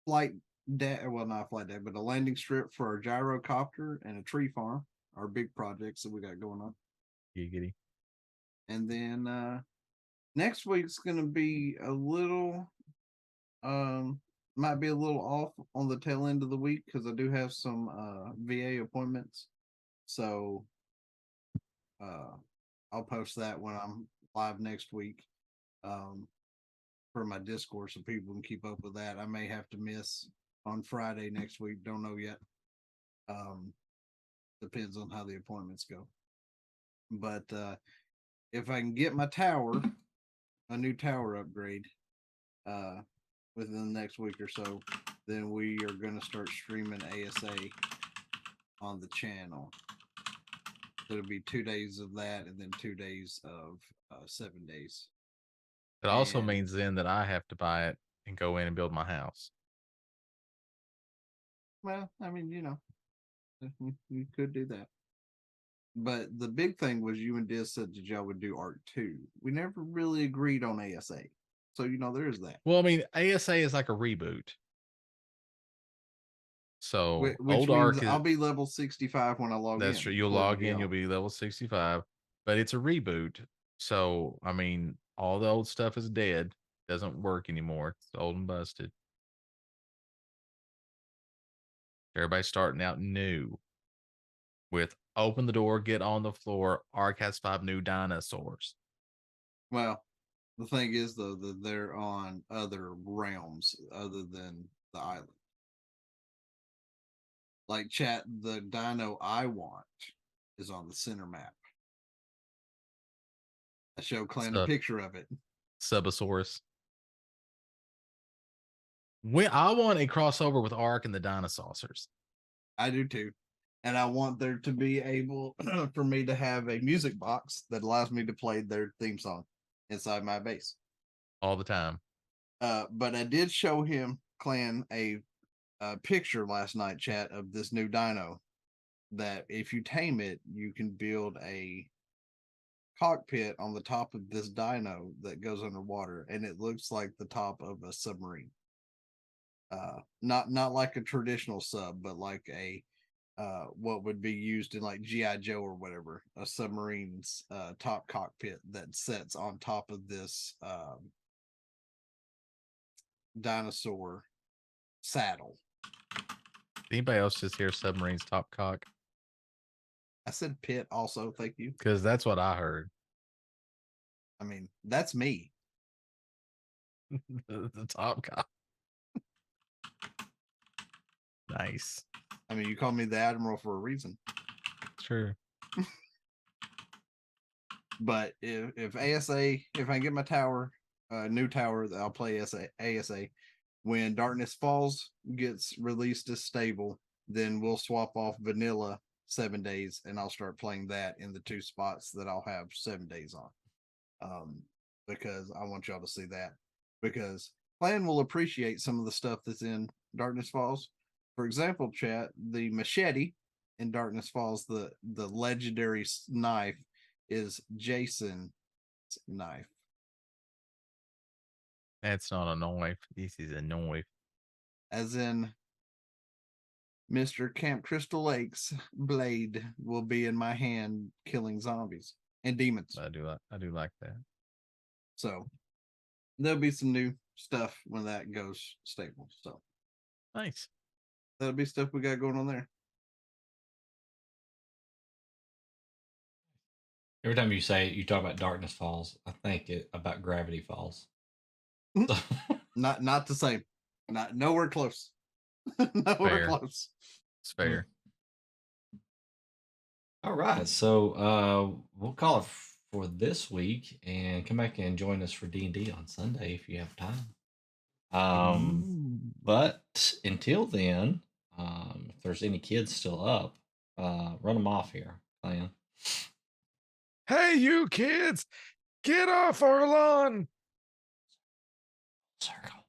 flight deck, well, not a flight deck, but a landing strip for our gyrocopter and a tree farm, our big projects that we got going on. Giggity. And then next week's gonna be a little might be a little off on the tail end of the week because I do have some VA appointments. So I'll post that when I'm live next week for my Discord so people can keep up with that. I may have to miss on Friday next week. Don't know yet. Depends on how the appointments go. But if I can get my tower, a new tower upgrade, within the next week or so, then we are going to start streaming ASA on the channel. So it'll be 2 days of that and then 2 days of 7 days. It also And- means then that I have to buy it and go in and build my house. Well, I mean, you could do that. But the big thing was you and Diz said that y'all would do Arc 2. We never really agreed on ASA. So, there is that. Well, I mean, ASA is like a reboot. So Which old means Arc is, I'll be level 65 when I log in. that's true. You'll according log to in, y'all. you'll be level 65, but it's a reboot. So, I mean, all the old stuff is dead. Doesn't work anymore. It's old and busted. Everybody's starting out new with open the door, get on the floor. Arc has 5 new dinosaurs. Well, the thing is, though, that they're on other realms other than the island. Like, chat, the dino I want is on the center map. I showed Clan a Stuff. picture of it. Subosaurus. I want a crossover with Arc and the Dinosaurs. I do too. And I want there to be able for me to have a music box that allows me to play their theme song inside my base. All the time. But I did show him, Clan, a picture last night, chat, of this new dino that if you tame it, you can build a cockpit on the top of this dino that goes underwater, and it looks like the top of a submarine. Not like a traditional sub, but like a what would be used in like G.I. Joe or whatever, a submarine's top cockpit that sits on top of this dinosaur saddle. Anybody else just hear submarines top cock? I said pit also, thank you. Because that's what I heard. I mean, that's me. The top cock. Nice. I mean, you call me the Admiral for a reason. True. But if ASA, if I get my tower, new tower, I'll play ASA. When Darkness Falls gets released as stable, then we'll swap off vanilla 7 days, and I'll start playing that in the 2 spots that I'll have 7 days on. Because I want y'all to see that, because Clan will appreciate some of the stuff that's in Darkness Falls. For example, chat, the machete in Darkness Falls, the legendary knife, is Jason's knife. That's not a knife. This is a knife. As in, Mr. Camp Crystal Lake's blade will be in my hand, killing zombies and demons. I do like that. So there'll be some new stuff when that goes stable. So Nice. that'll be stuff we got going on there. Every time you say it, you talk about Darkness Falls, I think about Gravity Falls. Not the same. Not nowhere close. Nowhere Fair. close. It's fair. All right, so we'll call it for this week, and come back and join us for D&D on Sunday if you have time. But until then, if there's any kids still up, run them off here, Clan. Hey, you kids, get off our lawn. Circle.